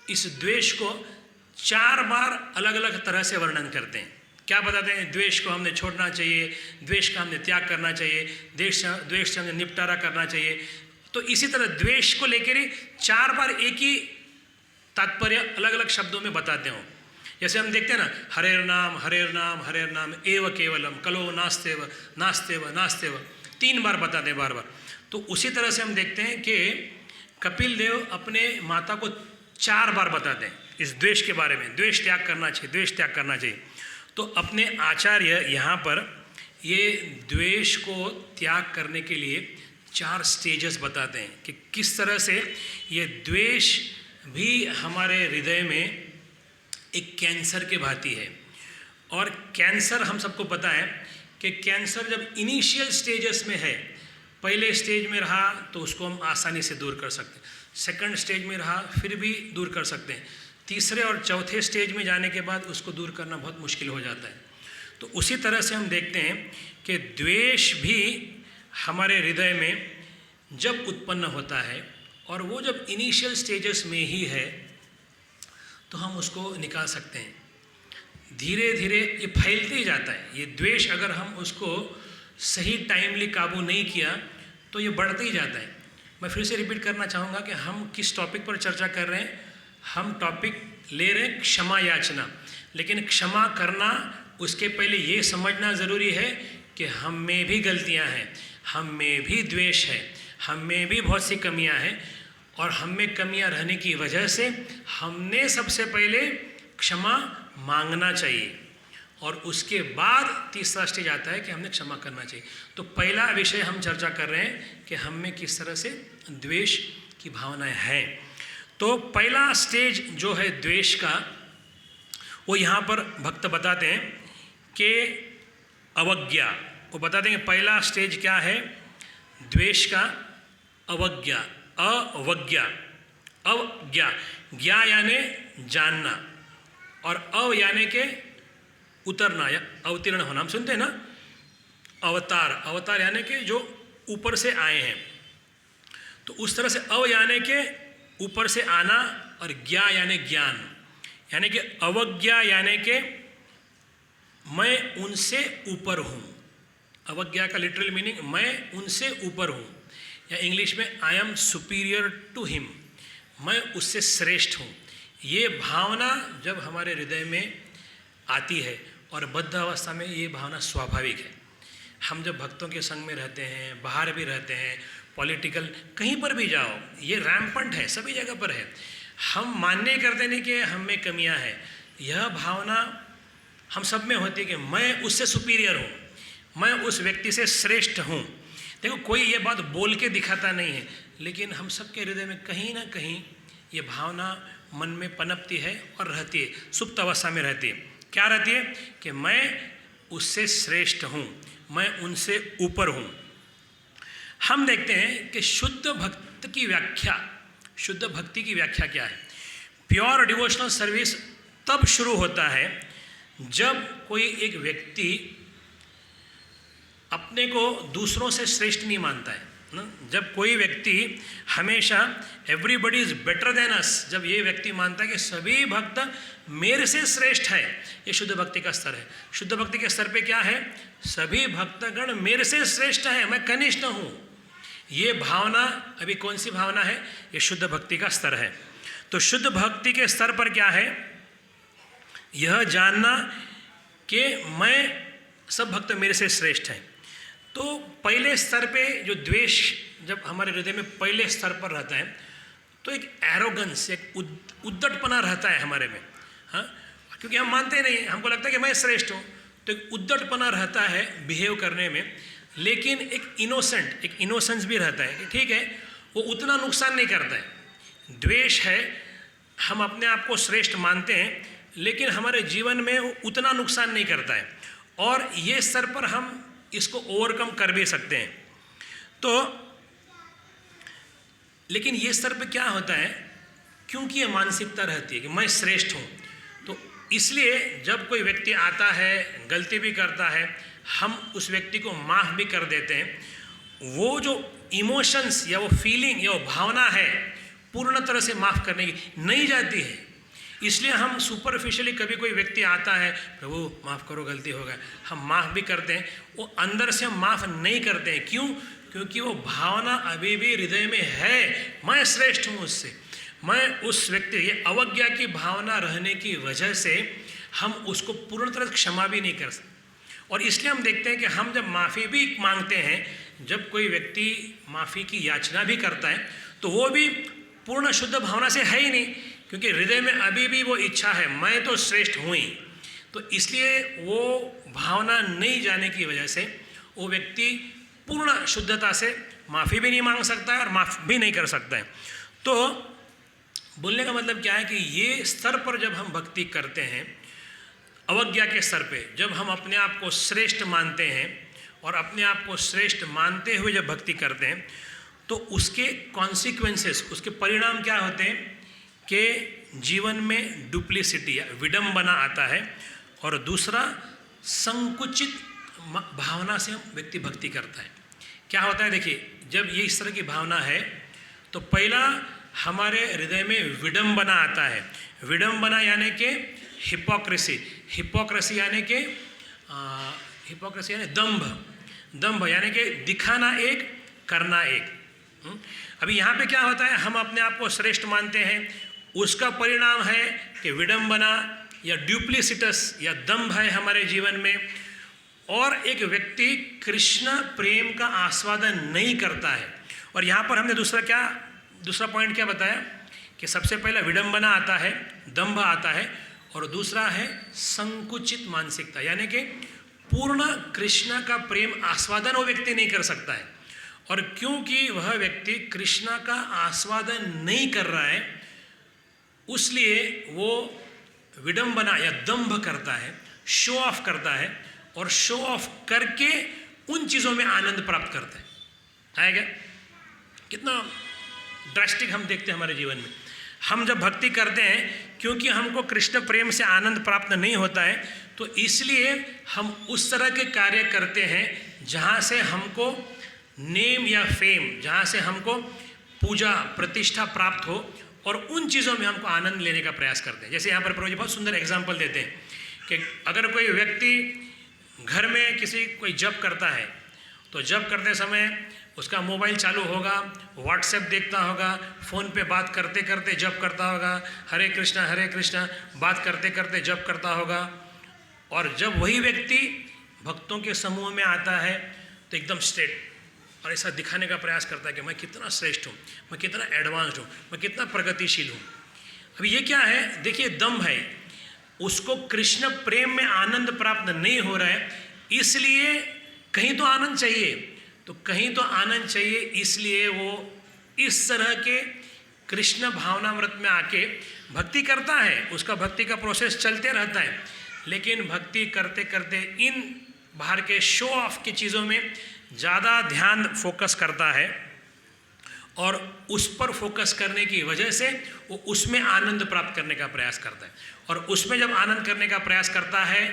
इस द्वेष को 4 बार अलग अलग तरह से वर्णन करते हैं। क्या बताते हैं? द्वेष को हमने छोड़ना चाहिए, द्वेष का हमने त्याग करना चाहिए, द्वेष से हमने निपटारा करना चाहिए। तो इसी तरह द्वेष को लेकर ही 4 बार एक ही तात्पर्य अलग अलग शब्दों में बताते हो। जैसे हम देखते हैं ना, हरेर नाम हरेर नाम हरेर नाम एव केवलम कलो नास्तेव नास्तेव नास्तेव, 3 बार बताते हैं बार बार। तो उसी तरह से हम देखते हैं कि कपिल देव अपने माता को 4 बार बताते हैं इस द्वेष के बारे में, द्वेष त्याग करना चाहिए, द्वेष त्याग करना चाहिए। तो अपने आचार्य यहाँ पर ये द्वेष को त्याग करने के लिए 4 स्टेजेस बताते हैं कि किस तरह से ये द्वेष भी हमारे हृदय में एक कैंसर के भांति है। और कैंसर हम सबको पता है कि कैंसर जब इनिशियल स्टेजेस में है, पहले स्टेज में रहा तो उसको हम आसानी से दूर कर सकते हैं, सेकंड स्टेज में रहा फिर भी दूर कर सकते हैं, तीसरे और चौथे स्टेज में जाने के बाद उसको दूर करना बहुत मुश्किल हो जाता है। तो उसी तरह से हम देखते हैं कि द्वेष भी हमारे हृदय में जब उत्पन्न होता है और वो जब इनिशियल स्टेजेस में ही है तो हम उसको निकाल सकते हैं। धीरे धीरे ये फैलते ही जाता है। ये द्वेष अगर हम उसको सही टाइमली काबू नहीं किया तो ये बढ़ते ही जाता है। मैं फिर से रिपीट करना चाहूँगा कि हम किस टॉपिक पर चर्चा कर रहे हैं। हम टॉपिक ले रहे हैं क्षमा याचना, लेकिन क्षमा करना उसके पहले ये समझना ज़रूरी है कि हम में भी गलतियां हैं, हम में भी द्वेष है, हम में भी बहुत सी कमियां हैं और हम में कमियां रहने की वजह से हमने सबसे पहले क्षमा मांगना चाहिए और उसके बाद तीसरा स्टेज आता है कि हमने क्षमा करना चाहिए। तो पहला विषय हम चर्चा कर रहे हैं कि हम में किस तरह से द्वेष की भावनाएं हैं। तो पहला स्टेज जो है द्वेष का, वो यहाँ पर भक्त बताते हैं कि अवज्ञा। वो बताते हैं कि पहला स्टेज क्या है द्वेष का, अवज्ञा। अवज्ञा, अवज्ञा, ज्ञा यानी जानना और अव यानी के उतरना या अवतीर्ण होना। हम सुनते हैं ना अवतार, अवतार यानी के जो ऊपर से आए हैं। तो उस तरह से अव यानी के ऊपर से आना और ज्ञा यानी ज्ञान, यानी कि अवज्ञा यानी कि मैं उनसे ऊपर हूँ। अवज्ञा का लिटरल मीनिंग मैं उनसे ऊपर हूँ, या इंग्लिश में I am superior to him, मैं उससे श्रेष्ठ हूँ। ये भावना जब हमारे हृदय में आती है और बद्ध अवस्था में ये भावना स्वाभाविक है। हम जब भक्तों के संग में रहते हैं, बाहर भी रहते हैं, पॉलिटिकल कहीं पर भी जाओ, ये रैम्पंट है, सभी जगह पर है। हम मान्य करते नहीं कि हम में कमियां हैं। यह भावना हम सब में होती है कि मैं उससे सुपीरियर हूँ, मैं उस व्यक्ति से श्रेष्ठ हूँ। देखो कोई ये बात बोल के दिखाता नहीं है, लेकिन हम सबके हृदय में कहीं ना कहीं ये भावना मन में पनपती है और रहती है, सुप्त अवस्था में रहती है। क्या रहती है कि मैं उससे श्रेष्ठ हूँ, मैं उनसे ऊपर हूँ। हम देखते हैं कि शुद्ध भक्त की व्याख्या, शुद्ध भक्ति की व्याख्या क्या है। प्योर डिवोशनल सर्विस तब शुरू होता है जब कोई एक व्यक्ति अपने को दूसरों से श्रेष्ठ नहीं मानता है ना। जब कोई व्यक्ति हमेशा everybody is better than us, जब ये व्यक्ति मानता है कि सभी भक्त मेरे से श्रेष्ठ है, ये शुद्ध भक्ति का स्तर है। शुद्ध भक्ति के स्तर पे क्या है, सभी भक्तगण मेरे से श्रेष्ठ है, मैं कनिष्ठ हूँ। ये भावना अभी कौन सी भावना है, ये शुद्ध भक्ति का स्तर है। तो शुद्ध भक्ति के स्तर पर क्या है, यह जानना कि मैं सब भक्त मेरे से श्रेष्ठ हैं। तो पहले स्तर पे जो द्वेष जब हमारे हृदय में पहले स्तर पर रहता है तो एक एरोगेंस, एक उद्दटपना रहता है हमारे में, हाँ, क्योंकि हम मानते नहीं, हमको लगता है कि मैं श्रेष्ठ हूँ, तो एक उद्दटपना रहता है बिहेव करने में। लेकिन एक इनोसेंस भी रहता है कि ठीक है वो उतना नुकसान नहीं करता है। द्वेष है, हम अपने आप को श्रेष्ठ मानते हैं लेकिन हमारे जीवन में वो उतना नुकसान नहीं करता है, और ये स्तर पर हम इसको ओवरकम कर भी सकते हैं। तो लेकिन ये स्तर पे क्या होता है, क्योंकि ये मानसिकता रहती है कि मैं श्रेष्ठ हूँ, तो इसलिए जब कोई व्यक्ति आता है गलती भी करता है, हम उस व्यक्ति को माफ़ भी कर देते हैं। वो जो इमोशंस या वो फीलिंग या वो भावना है पूर्ण तरह से माफ़ करने की नहीं जाती है। इसलिए हम सुपरफिशियली कभी कोई व्यक्ति आता है, प्रभु माफ़ करो गलती हो गया, हम माफ़ भी करते हैं, वो अंदर से हम माफ़ नहीं करते हैं। क्यों? क्योंकि वो भावना अभी भी हृदय में है, मैं श्रेष्ठ हूँ उससे, मैं उस व्यक्ति, ये अवज्ञा की भावना रहने की वजह से हम उसको पूर्ण तरह क्षमा भी नहीं कर सकते। और इसलिए हम देखते हैं कि हम जब माफ़ी भी मांगते हैं, जब कोई व्यक्ति माफ़ी की याचना भी करता है तो वो भी पूर्ण शुद्ध भावना से है ही नहीं, क्योंकि हृदय में अभी भी वो इच्छा है मैं तो श्रेष्ठ हूँ ही। तो इसलिए वो भावना नहीं जाने की वजह से वो व्यक्ति पूर्ण शुद्धता से माफ़ी भी नहीं मांग सकता है और माफ़ भी नहीं कर सकता है। तो बोलने का मतलब क्या है कि ये स्तर पर जब हम भक्ति करते हैं, अवज्ञा के स्तर पे जब हम अपने आप को श्रेष्ठ मानते हैं और अपने आप को श्रेष्ठ मानते हुए जब भक्ति करते हैं, तो उसके कॉन्सिक्वेंसेस, उसके परिणाम क्या होते हैं कि जीवन में डुप्लिसिटी या विडंबना आता है, और दूसरा संकुचित भावना से व्यक्ति भक्ति करता है। क्या होता है देखिए, जब ये इस तरह की भावना है तो पहला हमारे हृदय में विडंबना आता है। विडंबना यानी कि हिपोक्रेसी यानी कि हिपोक्रेसी यानी दंभ यानी कि दिखाना एक करना एक। अभी यहाँ पे क्या होता है, हम अपने आप को श्रेष्ठ मानते हैं, उसका परिणाम है कि विडंबना या ड्यूप्लिसिटस या दंभ है हमारे जीवन में, और एक व्यक्ति कृष्ण प्रेम का आस्वादन नहीं करता है। और यहाँ पर हमने दूसरा पॉइंट क्या बताया कि सबसे पहला विडंबना आता है, दंभ आता है, और दूसरा है संकुचित मानसिकता, यानी कि पूर्ण कृष्ण का प्रेम आस्वादन वो व्यक्ति नहीं कर सकता है। और क्योंकि वह व्यक्ति कृष्ण का आस्वादन नहीं कर रहा है, उसलिए वो विडंबना या दंभ करता है, शो ऑफ करता है, और शो ऑफ करके उन चीज़ों में आनंद प्राप्त करता है क्या? कितना ड्रास्टिक हम देखते हैं हमारे जीवन में। हम जब भक्ति करते हैं, क्योंकि हमको कृष्ण प्रेम से आनंद प्राप्त नहीं होता है, तो इसलिए हम उस तरह के कार्य करते हैं जहाँ से हमको नेम या फेम, जहाँ से हमको पूजा प्रतिष्ठा प्राप्त हो, और उन चीज़ों में हमको आनंद लेने का प्रयास करते हैं। जैसे यहाँ पर प्रभु जी बहुत सुंदर एग्जाम्पल देते हैं कि अगर कोई व्यक्ति घर में कोई जप करता है, तो जप करते समय उसका मोबाइल चालू होगा, व्हाट्सएप देखता होगा, फ़ोन पे बात करते करते जप करता होगा, हरे कृष्णा बात करते करते जप करता होगा। और जब वही व्यक्ति भक्तों के समूह में आता है तो एकदम स्ट्रेट और ऐसा दिखाने का प्रयास करता है कि मैं कितना श्रेष्ठ हूँ, मैं कितना एडवांस्ड हूँ, मैं कितना प्रगतिशील हूँ। अभी ये क्या है, देखिए दम है, उसको कृष्ण प्रेम में आनंद प्राप्त नहीं हो रहा है, इसलिए कहीं तो आनंद चाहिए, इसलिए वो इस तरह के कृष्ण भावनामृत में आके भक्ति करता है। उसका भक्ति का प्रोसेस चलते रहता है, लेकिन भक्ति करते करते इन बाहर के शो ऑफ की चीज़ों में ज़्यादा ध्यान फोकस करता है, और उस पर फोकस करने की वजह से वो उसमें आनंद प्राप्त करने का प्रयास करता है। और उसमें जब आनंद करने का प्रयास करता है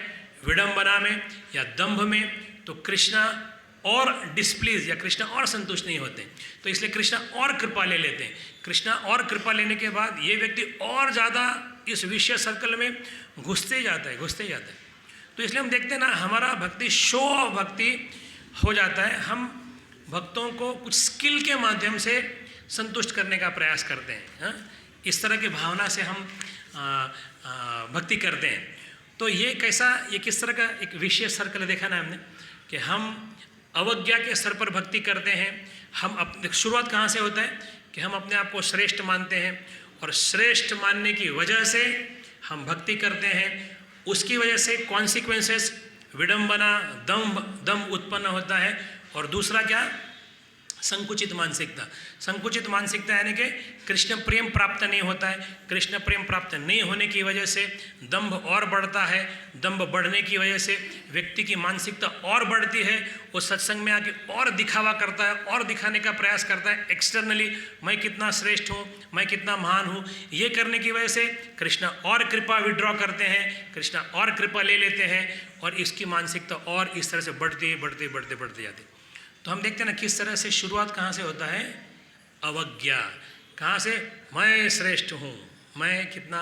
विडंबना में या दंभ में, तो कृष्णा और डिस्प्लीज या कृष्णा और संतुष्ट नहीं होते, तो इसलिए कृष्णा और कृपा ले लेते हैं। कृष्णा और कृपा लेने के बाद ये व्यक्ति और ज़्यादा इस विषय सर्कल में घुसते जाता है। तो इसलिए हम देखते हैं ना, हमारा भक्ति शो ऑफ भक्ति हो जाता है। हम भक्तों को कुछ स्किल के माध्यम से संतुष्ट करने का प्रयास करते हैं, हाँ? इस तरह की भावना से हम भक्ति करते हैं। तो ये कैसा, ये किस तरह का एक विशेष सर्कल देखा ना हमने कि हम अवज्ञा के स्तर पर भक्ति करते हैं। हम अपने शुरुआत कहाँ से होता है कि हम अपने आप को श्रेष्ठ मानते हैं और श्रेष्ठ मानने की वजह से हम भक्ति करते हैं। उसकी वजह से कॉन्सिक्वेंसेस विडंबना, दम उत्पन्न होता है। और दूसरा क्या, संकुचित मानसिकता। संकुचित मानसिकता यानी कि कृष्ण प्रेम प्राप्त नहीं होता है। कृष्ण प्रेम प्राप्त नहीं होने की वजह से दंभ और बढ़ता है। दंभ बढ़ने की वजह से व्यक्ति की मानसिकता और बढ़ती है। वो सत्संग में आके और दिखावा करता है और दिखाने का प्रयास करता है एक्सटर्नली, मैं कितना श्रेष्ठ हूँ, मैं कितना महान हूँ। ये करने की वजह से कृष्ण और कृपा विड्रॉ करते हैं, कृष्ण और कृपा ले लेते हैं और इसकी मानसिकता और इस तरह से बढ़ते जाती। तो हम देखते हैं ना किस तरह से शुरुआत कहाँ से होता है, अवज्ञा। कहाँ से, मैं श्रेष्ठ हूँ, मैं कितना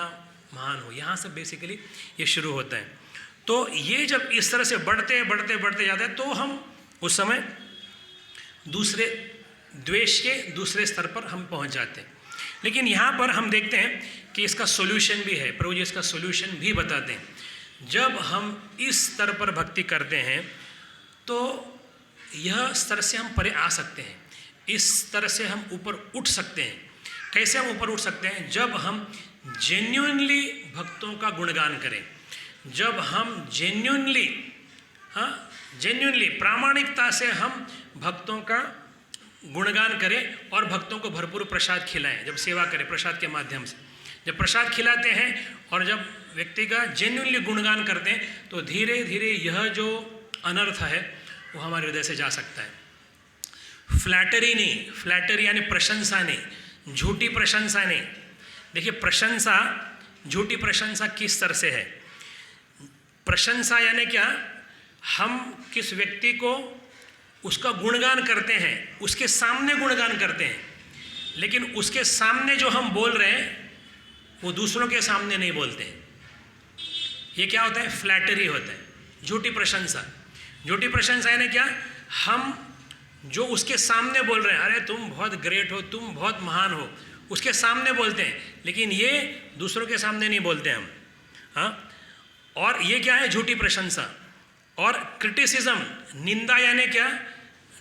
महान हूँ, यहाँ से बेसिकली ये शुरू होता है। तो ये जब इस तरह से बढ़ते जाते हैं तो हम उस समय दूसरे द्वेष के दूसरे स्तर पर हम पहुँच जाते हैं। लेकिन यहाँ पर हम देखते हैं कि इसका सोल्यूशन भी है, प्रभु जी इसका सोल्यूशन भी बताते हैं। जब हम इस स्तर पर भक्ति करते हैं तो यह स्तर से हम परे आ सकते हैं, इस स्तर से हम ऊपर उठ सकते हैं। कैसे हम ऊपर उठ सकते हैं, जब हम जेन्युइनली भक्तों का गुणगान करें, जब हम जेन्युइनली प्रामाणिकता से हम भक्तों का गुणगान करें और भक्तों को भरपूर प्रसाद खिलाएं। जब सेवा करें प्रसाद के माध्यम से, जब प्रसाद खिलाते हैं और जब व्यक्ति का जेन्युइनली गुणगान करते हैं तो धीरे धीरे यह जो अनर्थ है वो हमारे हृदय से जा सकता है। फ्लैटरी नहीं, फ्लैटरी यानी प्रशंसा नहीं, झूठी प्रशंसा नहीं। देखिए प्रशंसा, झूठी प्रशंसा किस तरह से है। प्रशंसा यानी क्या, हम किस व्यक्ति को उसका गुणगान करते हैं, उसके सामने गुणगान करते हैं, लेकिन उसके सामने जो हम बोल रहे हैं वो दूसरों के सामने नहीं बोलते हैं। ये क्या होता है, फ्लैटरी होता है, झूठी प्रशंसा। झूठी प्रशंसा यानी क्या, हम जो उसके सामने बोल रहे हैं, अरे तुम बहुत ग्रेट हो, तुम बहुत महान हो, उसके सामने बोलते हैं, लेकिन ये दूसरों के सामने नहीं बोलते हम। हाँ, और ये क्या है, झूठी प्रशंसा। और क्रिटिसिज्म, निंदा यानी क्या,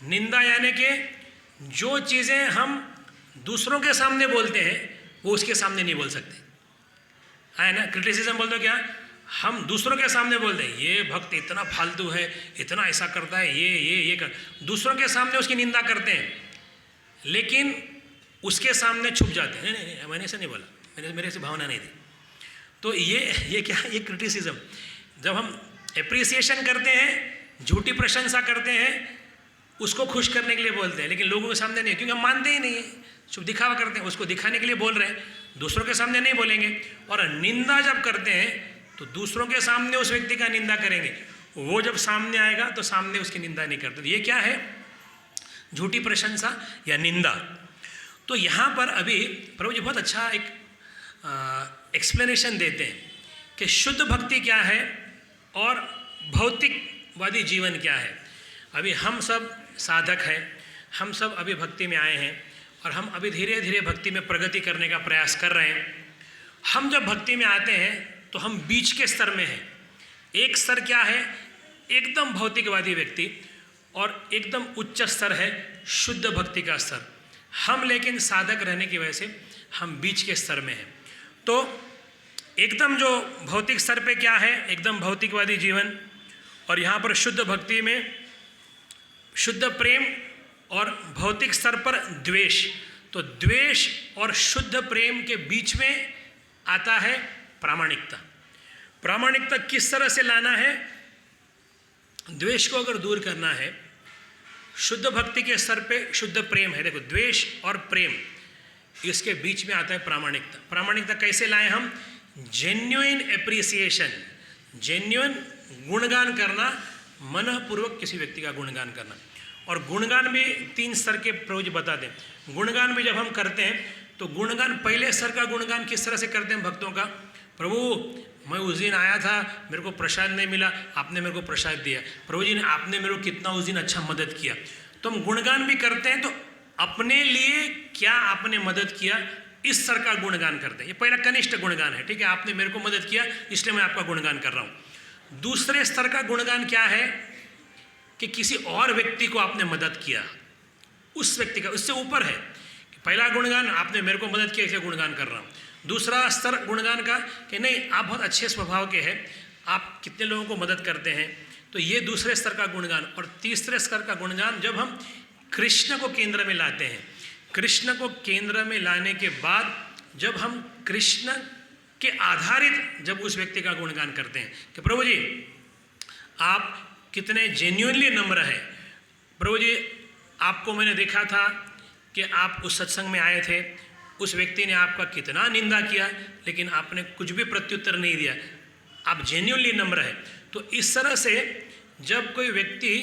निंदा यानी कि जो चीज़ें हम दूसरों के सामने बोलते हैं वो उसके सामने नहीं बोल सकते, है ना। क्रिटिसिज्म बोलते क्या, हम दूसरों के सामने बोलते हैं ये भक्त इतना फालतू है, इतना ऐसा करता है, ये कर, दूसरों के सामने उसकी निंदा करते हैं, लेकिन उसके सामने छुप जाते हैं। नहीं, मैंने ऐसा नहीं बोला, मेरे से भावना नहीं थी। तो ये क्या है, ये क्रिटिसिज्म। जब हम एप्रिसिएशन करते हैं, झूठी प्रशंसा करते हैं, उसको खुश करने के लिए बोलते हैं, लेकिन लोगों के सामने नहीं, क्योंकि हम मानते ही नहीं है, सिर्फ दिखावा करते हैं, उसको दिखाने के लिए बोल रहे हैं, दूसरों के सामने नहीं बोलेंगे। और निंदा जब करते हैं तो दूसरों के सामने उस व्यक्ति का निंदा करेंगे, वो जब सामने आएगा तो सामने उसकी निंदा नहीं करते। ये क्या है, झूठी प्रशंसा या निंदा। तो यहाँ पर अभी प्रभु जी बहुत अच्छा एक एक्सप्लेनेशन देते हैं कि शुद्ध भक्ति क्या है और भौतिकवादी जीवन क्या है। अभी हम सब साधक हैं, हम सब अभी भक्ति में आए हैं और हम अभी धीरे धीरे भक्ति में प्रगति करने का प्रयास कर रहे हैं। हम जब भक्ति में आते हैं तो हम बीच के स्तर में हैं। एक स्तर क्या है, एकदम भौतिकवादी व्यक्ति, और एकदम उच्च स्तर है शुद्ध भक्ति का स्तर। हम लेकिन साधक रहने की वजह से हम बीच के स्तर में हैं। तो एकदम जो भौतिक स्तर पे क्या है, एकदम भौतिकवादी जीवन, और यहाँ पर शुद्ध भक्ति में शुद्ध प्रेम और भौतिक स्तर पर द्वेष। तो द्वेष और शुद्ध प्रेम के बीच में आता है प्रामाणिकता। प्रामाणिकता किस तरह से लाना है, द्वेष को अगर दूर करना है, शुद्ध भक्ति के स्तर पे शुद्ध प्रेम है। देखो द्वेष और प्रेम, इसके बीच में आता है प्रामाणिकता। प्रामाणिकता कैसे लाएं हम, जेन्युइन एप्रिसिएशन, जेन्युइन गुणगान करना, मनपूर्वक किसी व्यक्ति का गुणगान करना। और गुणगान भी 3 स्तर के प्रभु जी बताते हैं। गुणगान भी जब हम करते हैं तो गुणगान, पहले स्तर का गुणगान किस तरह से करते हैं भक्तों का, प्रभु मैं उस दिन आया था, मेरे को प्रसाद नहीं मिला, आपने मेरे को प्रसाद दिया, प्रभु जी ने आपने मेरे को कितना उस दिन अच्छा मदद किया। तो हम गुणगान भी करते हैं, तो अपने लिए क्या आपने मदद किया इस स्तर का गुणगान करते हैं। ये पहला कनिष्ठ गुणगान है, ठीक है, आपने मेरे को मदद किया इसलिए मैं आपका गुणगान कर रहा हूँ। दूसरे स्तर का गुणगान क्या है कि किसी और व्यक्ति को आपने मदद किया, उस व्यक्ति का, उससे ऊपर है। पहला गुणगान आपने मेरे को मदद किया इसलिए गुणगान कर रहा हूँ। दूसरा स्तर गुणगान का कि नहीं आप बहुत अच्छे स्वभाव के हैं, आप कितने लोगों को मदद करते हैं, तो ये दूसरे स्तर का गुणगान। और तीसरे स्तर का गुणगान जब हम कृष्ण को केंद्र में लाते हैं, कृष्ण को केंद्र में लाने के बाद जब हम कृष्ण के आधारित जब उस व्यक्ति का गुणगान करते हैं कि प्रभु जी आप कितने जेन्युइनली नम्र है, प्रभु जी आपको मैंने देखा था कि आप उस सत्संग में आए थे, उस व्यक्ति ने आपका कितना निंदा किया लेकिन आपने कुछ भी प्रत्युत्तर नहीं दिया, आप जेन्युइनली नम्र है। तो इस तरह से जब कोई व्यक्ति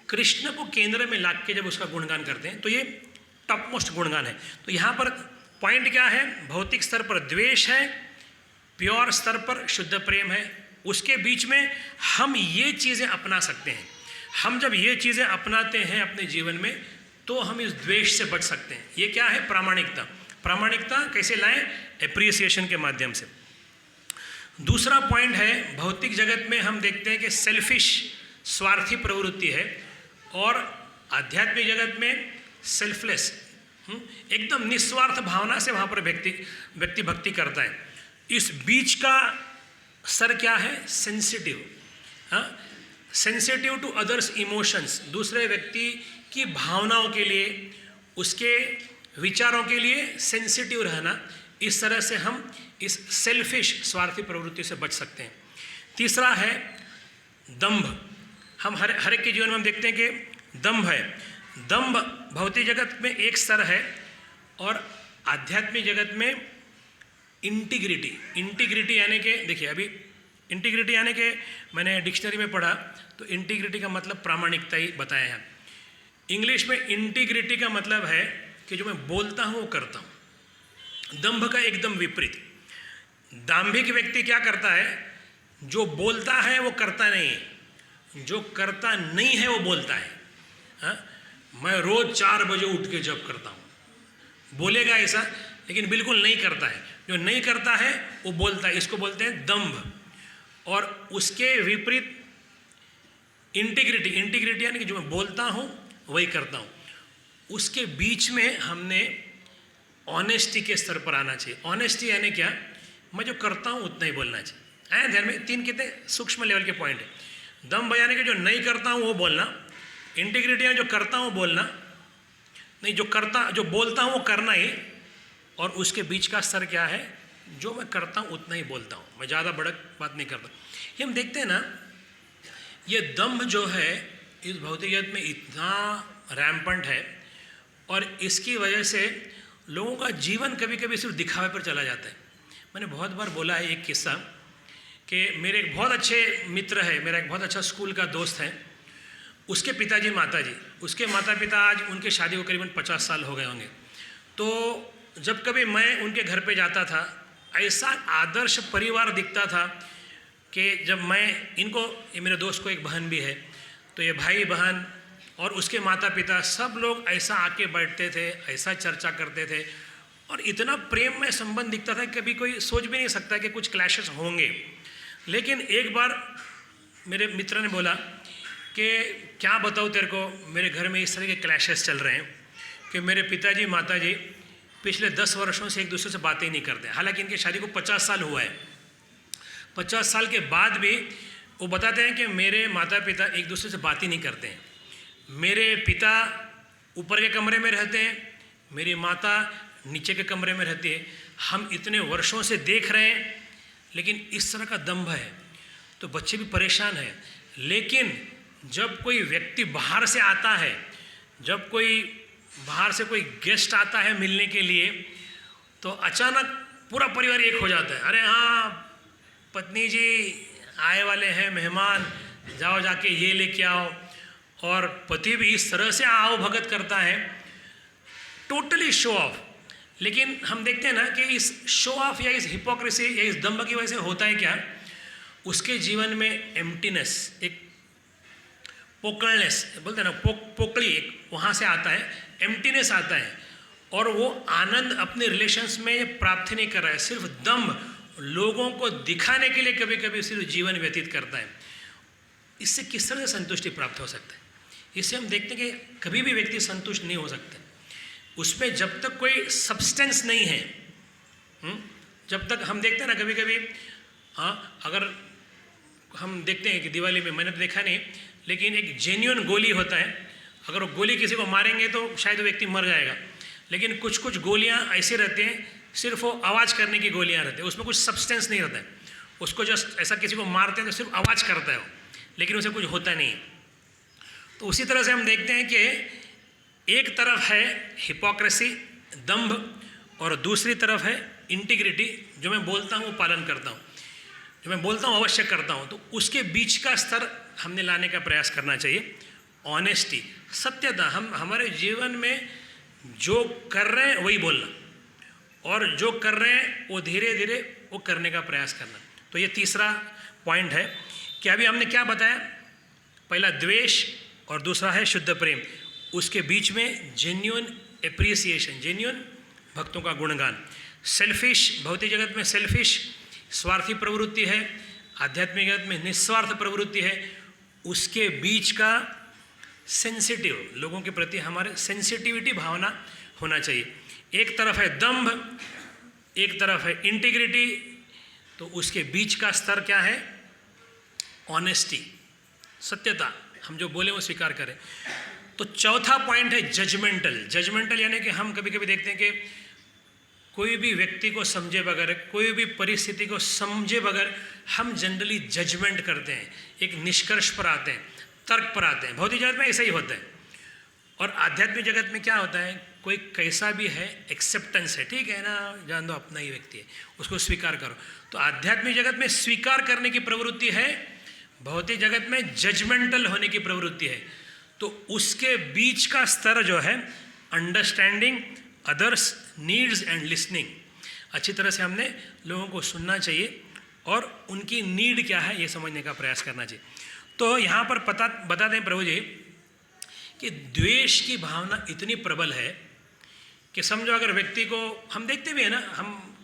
कृष्ण को केंद्र में ला के जब उसका गुणगान करते हैं तो ये टॉप मोस्ट गुणगान है। तो यहाँ पर पॉइंट क्या है, भौतिक स्तर पर द्वेष है, प्योर स्तर पर शुद्ध प्रेम है, उसके बीच में हम ये चीज़ें अपना सकते हैं। हम जब ये चीज़ें अपनाते हैं अपने जीवन में तो हम इस द्वेष से बच सकते हैं। ये क्या है, प्रामाणिकता। प्रामाणिकता कैसे लाएं, एप्रिसिएशन के माध्यम से। दूसरा पॉइंट है, भौतिक जगत में हम देखते हैं कि सेल्फिश स्वार्थी प्रवृत्ति है और आध्यात्मिक जगत में सेल्फलेस एकदम निस्वार्थ भावना से वहाँ पर व्यक्ति भक्ति करता है। इस बीच का स्तर क्या है, सेंसिटिव। हाँ, सेंसिटिव टू अदर्स इमोशंस, दूसरे व्यक्ति की भावनाओं के लिए, उसके विचारों के लिए सेंसिटिव रहना। इस तरह से हम इस सेल्फिश स्वार्थी प्रवृत्ति से बच सकते हैं। तीसरा है दंभ। हम हर एक के जीवन में हम देखते हैं कि दंभ है। दंभ भौतिक जगत में एक स्तर है और आध्यात्मिक जगत में इंटीग्रिटी। इंटीग्रिटी यानी कि देखिए अभी इंटीग्रिटी यानी कि मैंने डिक्शनरी में पढ़ा तो इंटीग्रिटी का मतलब प्रामाणिकता ही बताया है। इंग्लिश में इंटीग्रिटी का मतलब है कि जो मैं बोलता हूँ वो करता हूँ। दंभ का एकदम विपरीत। दाम्भिक व्यक्ति क्या करता है, जो बोलता है वो करता नहीं है, जो करता नहीं है वो बोलता है। हाँ? मैं रोज 4 बजे उठ के जप करता हूँ, बोलेगा ऐसा लेकिन बिल्कुल नहीं करता है। जो नहीं करता है वो बोलता है, इसको बोलते हैं दंभ। और उसके विपरीत इंटीग्रिटी। इंटीग्रिटी यानी कि जो मैं बोलता हूँ वही करता हूँ। उसके बीच में हमने ऑनेस्टी के स्तर पर आना चाहिए। ऑनेस्टी यानी क्या, मैं जो करता हूँ उतना ही बोलना चाहिए। आए ध्यान में, 3 कितने सूक्ष्म लेवल के पॉइंट है। दंभ यानी कि जो नहीं करता हूँ वो बोलना, इंटीग्रिटी यानी जो करता हूँ बोलना, नहीं जो बोलता हूँ वो करना ही, और उसके बीच का स्तर क्या है, जो मैं करता हूँ उतना ही बोलता हूँ, मैं ज़्यादा बड़क बात नहीं करता। ये हम देखते हैं ना, ये दंभ जो है इस भौतिक जगत में इतना रैम्पंट है और इसकी वजह से लोगों का जीवन कभी कभी सिर्फ दिखावे पर चला जाता है। मैंने बहुत बार बोला है एक किस्सा कि मेरे एक बहुत अच्छे मित्र है, मेरा एक बहुत अच्छा स्कूल का दोस्त है, उसके पिताजी माताजी, उसके माता पिता आज उनके शादी को करीबन 50 साल हो गए होंगे। तो जब कभी मैं उनके घर पे जाता था, ऐसा आदर्श परिवार दिखता था कि जब मैं इनको, ये मेरे दोस्त को एक बहन भी है, तो ये भाई बहन और उसके माता पिता सब लोग ऐसा आके बैठते थे, ऐसा चर्चा करते थे और इतना प्रेम में संबंध दिखता था, कभी कोई सोच भी नहीं सकता कि कुछ क्लैशेस होंगे। लेकिन एक बार मेरे मित्र ने बोला कि क्या बताऊँ तेरे को, मेरे घर में इस तरह के क्लैशेस चल रहे हैं कि मेरे पिताजी माताजी पिछले 10 वर्षों से एक दूसरे से बातें ही नहीं करते। हालांकि इनकी शादी को 50 साल हुआ है, 50 साल के बाद भी वो बताते हैं कि मेरे माता पिता एक दूसरे से बात ही नहीं करते हैं। मेरे पिता ऊपर के कमरे में रहते हैं, मेरी माता नीचे के कमरे में रहती है। हम इतने वर्षों से देख रहे हैं, लेकिन इस तरह का दंभ है तो बच्चे भी परेशान हैं। लेकिन जब कोई व्यक्ति बाहर से आता है, जब कोई बाहर से कोई गेस्ट आता है मिलने के लिए, तो अचानक पूरा परिवार एक हो जाता है। अरे हाँ पत्नी जी आए वाले हैं मेहमान, जाओ जाके ये लेके आओ। और पति भी इस तरह से आओ भगत करता है, टोटली शो ऑफ। लेकिन हम देखते हैं ना कि इस शो ऑफ या इस हिपोक्रेसी या इस दंभ की वजह से होता है क्या, उसके जीवन में एम्प्टीनेस, एक पोकलनेस बोलते हैं ना, पोकली एक वहाँ से आता है, एम्प्टीनेस आता है। और वो आनंद अपने रिलेशंस में प्राप्त नहीं कर रहा है, सिर्फ दम्भ, लोगों को दिखाने के लिए कभी कभी सिर्फ जीवन व्यतीत करता है, इससे किस तरह से संतुष्टि प्राप्त हो सकता है? इससे हम देखते हैं कि कभी भी व्यक्ति संतुष्ट नहीं हो सकता उसमें जब तक कोई सब्सटेंस नहीं है। जब तक हम देखते हैं ना कभी कभी, हाँ, अगर हम देखते हैं कि दिवाली में, मैंने तो देखा नहीं, लेकिन एक जेन्युइन गोली होता है, अगर वो गोली किसी को मारेंगे तो शायद वो व्यक्ति मर जाएगा, लेकिन कुछ कुछ गोलियां ऐसे रहते हैं, सिर्फ वो आवाज़ करने की गोलियां रहती हैं, उसमें कुछ सब्सटेंस नहीं रहता है, उसको जस्ट ऐसा किसी को मारते हैं तो सिर्फ आवाज़ करता है वो, लेकिन उसे कुछ होता नहीं है। तो उसी तरह से हम देखते हैं कि एक तरफ है हिपोक्रेसी, दंभ, और दूसरी तरफ है इंटीग्रिटी, जो मैं बोलता हूँ वो पालन करता हूँ, जो मैं बोलता हूँ अवश्य करता हूँ। तो उसके बीच का स्तर हमने लाने का प्रयास करना चाहिए। ऑनेस्टी, सत्यता, हम हमारे जीवन में जो कर रहे हैं वही बोलना, और जो कर रहे हैं वो धीरे धीरे वो करने का प्रयास करना। तो ये तीसरा पॉइंट है कि अभी हमने क्या बताया, पहला द्वेष और दूसरा है शुद्ध प्रेम, उसके बीच में जेन्युइन एप्रिसिएशन, जेन्युइन भक्तों का गुणगान। सेल्फिश, भौतिक जगत में सेल्फिश स्वार्थी प्रवृत्ति है, आध्यात्मिक जगत में निस्वार्थ प्रवृत्ति है, उसके बीच का सेंसिटिव, लोगों के प्रति हमारे सेंसिटिविटी भावना होना चाहिए। एक तरफ है दंभ, एक तरफ है इंटीग्रिटी, तो उसके बीच का स्तर क्या है? ऑनेस्टी, सत्यता, हम जो बोले वो स्वीकार करें। तो चौथा पॉइंट है जजमेंटल। जजमेंटल यानी कि हम कभी कभी देखते हैं कि कोई भी व्यक्ति को समझे बगैर, कोई भी परिस्थिति को समझे बगैर हम जनरली जजमेंट करते हैं, एक निष्कर्ष पर आते हैं, तर्क पर आते हैं। भौतिक जगत में ऐसा ही होता है, और आध्यात्मिक जगत में क्या होता है, कोई कैसा भी है एक्सेप्टेंस है, ठीक है ना, जान दो अपना ही व्यक्ति है, उसको स्वीकार करो। तो आध्यात्मिक जगत में स्वीकार करने की प्रवृत्ति है, भौतिक जगत में जजमेंटल होने की प्रवृत्ति है। तो उसके बीच का स्तर जो है understanding others needs and listening, अच्छी तरह से हमने लोगों को सुनना चाहिए और उनकी नीड क्या है ये समझने का प्रयास करना चाहिए। तो यहाँ पर बता दें प्रभु जी कि द्वेष की भावना इतनी प्रबल है कि समझो अगर व्यक्ति को, हम देखते भी है ना, हम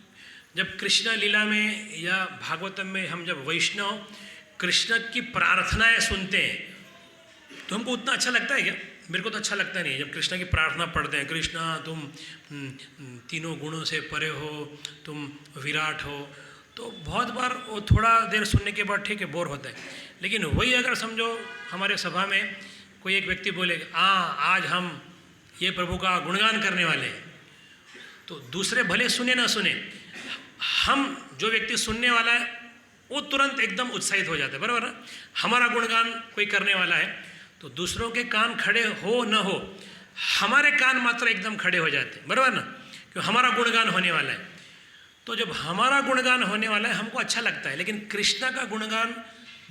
जब कृष्ण लीला में या भागवतम में हम जब वैष्णव कृष्ण की प्रार्थनाएं सुनते हैं तो हमको उतना अच्छा लगता है क्या? मेरे को तो अच्छा लगता नहीं है जब कृष्ण की प्रार्थना पढ़ते हैं, कृष्णा तुम तीनों गुणों से परे हो, तुम विराट हो, तो बहुत बार वो थोड़ा देर सुनने के बाद ठीक है बोर होता है। लेकिन वही अगर समझो हमारे सभा में कोई एक व्यक्ति बोले आज हम ये प्रभु का गुणगान करने वाले हैं, तो दूसरे भले सुने ना सुने, हम जो व्यक्ति सुनने वाला है वो तुरंत एकदम उत्साहित हो जाता है, बराबर ना? हमारा गुणगान कोई करने वाला है तो दूसरों के कान खड़े हो न हो, हमारे कान मात्र एकदम खड़े हो जाते हैं, बराबर ना? क्यों? हमारा गुणगान होने वाला है। तो जब हमारा गुणगान होने वाला है हमको अच्छा लगता है, लेकिन कृष्ण का गुणगान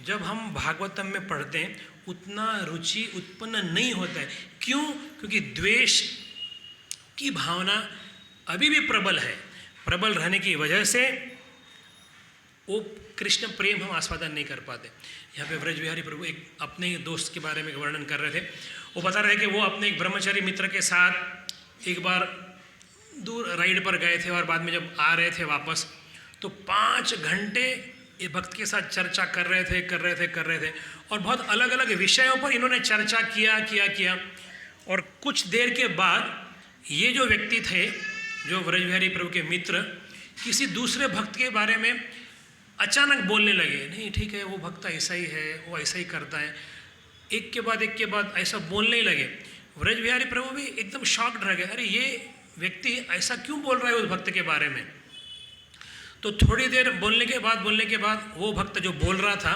जब हम भागवतम में पढ़ते हैं उतना रुचि उत्पन्न नहीं होता है। क्यों? क्योंकि द्वेष की भावना अभी भी प्रबल है। प्रबल रहने की वजह से वो कृष्ण प्रेम हम आस्वादन नहीं कर पाते। यहाँ पे व्रज विहारी प्रभु एक अपने दोस्त के बारे में वर्णन कर रहे थे। वो बता रहे थे कि वो अपने एक ब्रह्मचारी मित्र के साथ एक बार दूर राइड पर गए थे और बाद में जब आ रहे थे वापस तो 5 घंटे ये भक्त के साथ चर्चा कर रहे थे और बहुत अलग अलग विषयों पर इन्होंने चर्चा किया और कुछ देर के बाद ये जो व्यक्ति थे, जो व्रज विहारी प्रभु के मित्र, किसी दूसरे भक्त के बारे में अचानक बोलने लगे, नहीं ठीक है वो भक्त ऐसा ही है, वो ऐसा ही करता है, एक के बाद ऐसा बोलने ही लगे। व्रज विहारी प्रभु भी एकदम शॉक्ड रह गए, अरे ये व्यक्ति ऐसा क्यों बोल रहा है उस भक्त के बारे में। तो थोड़ी देर बोलने के बाद वो भक्त जो बोल रहा था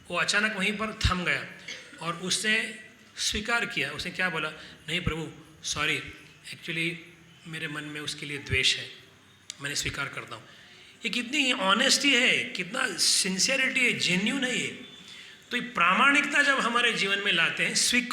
वो अचानक वहीं पर थम गया और उसने स्वीकार किया। उसने क्या बोला, नहीं प्रभु सॉरी, एक्चुअली मेरे मन में उसके लिए द्वेष है, मैंने स्वीकार करता हूँ। ये कितनी ऑनेस्टी है, कितना सिंसियरिटी है, जेन्यून है ये। तो ये प्रामाणिकता जब हमारे जीवन में लाते हैं, स्वीकृत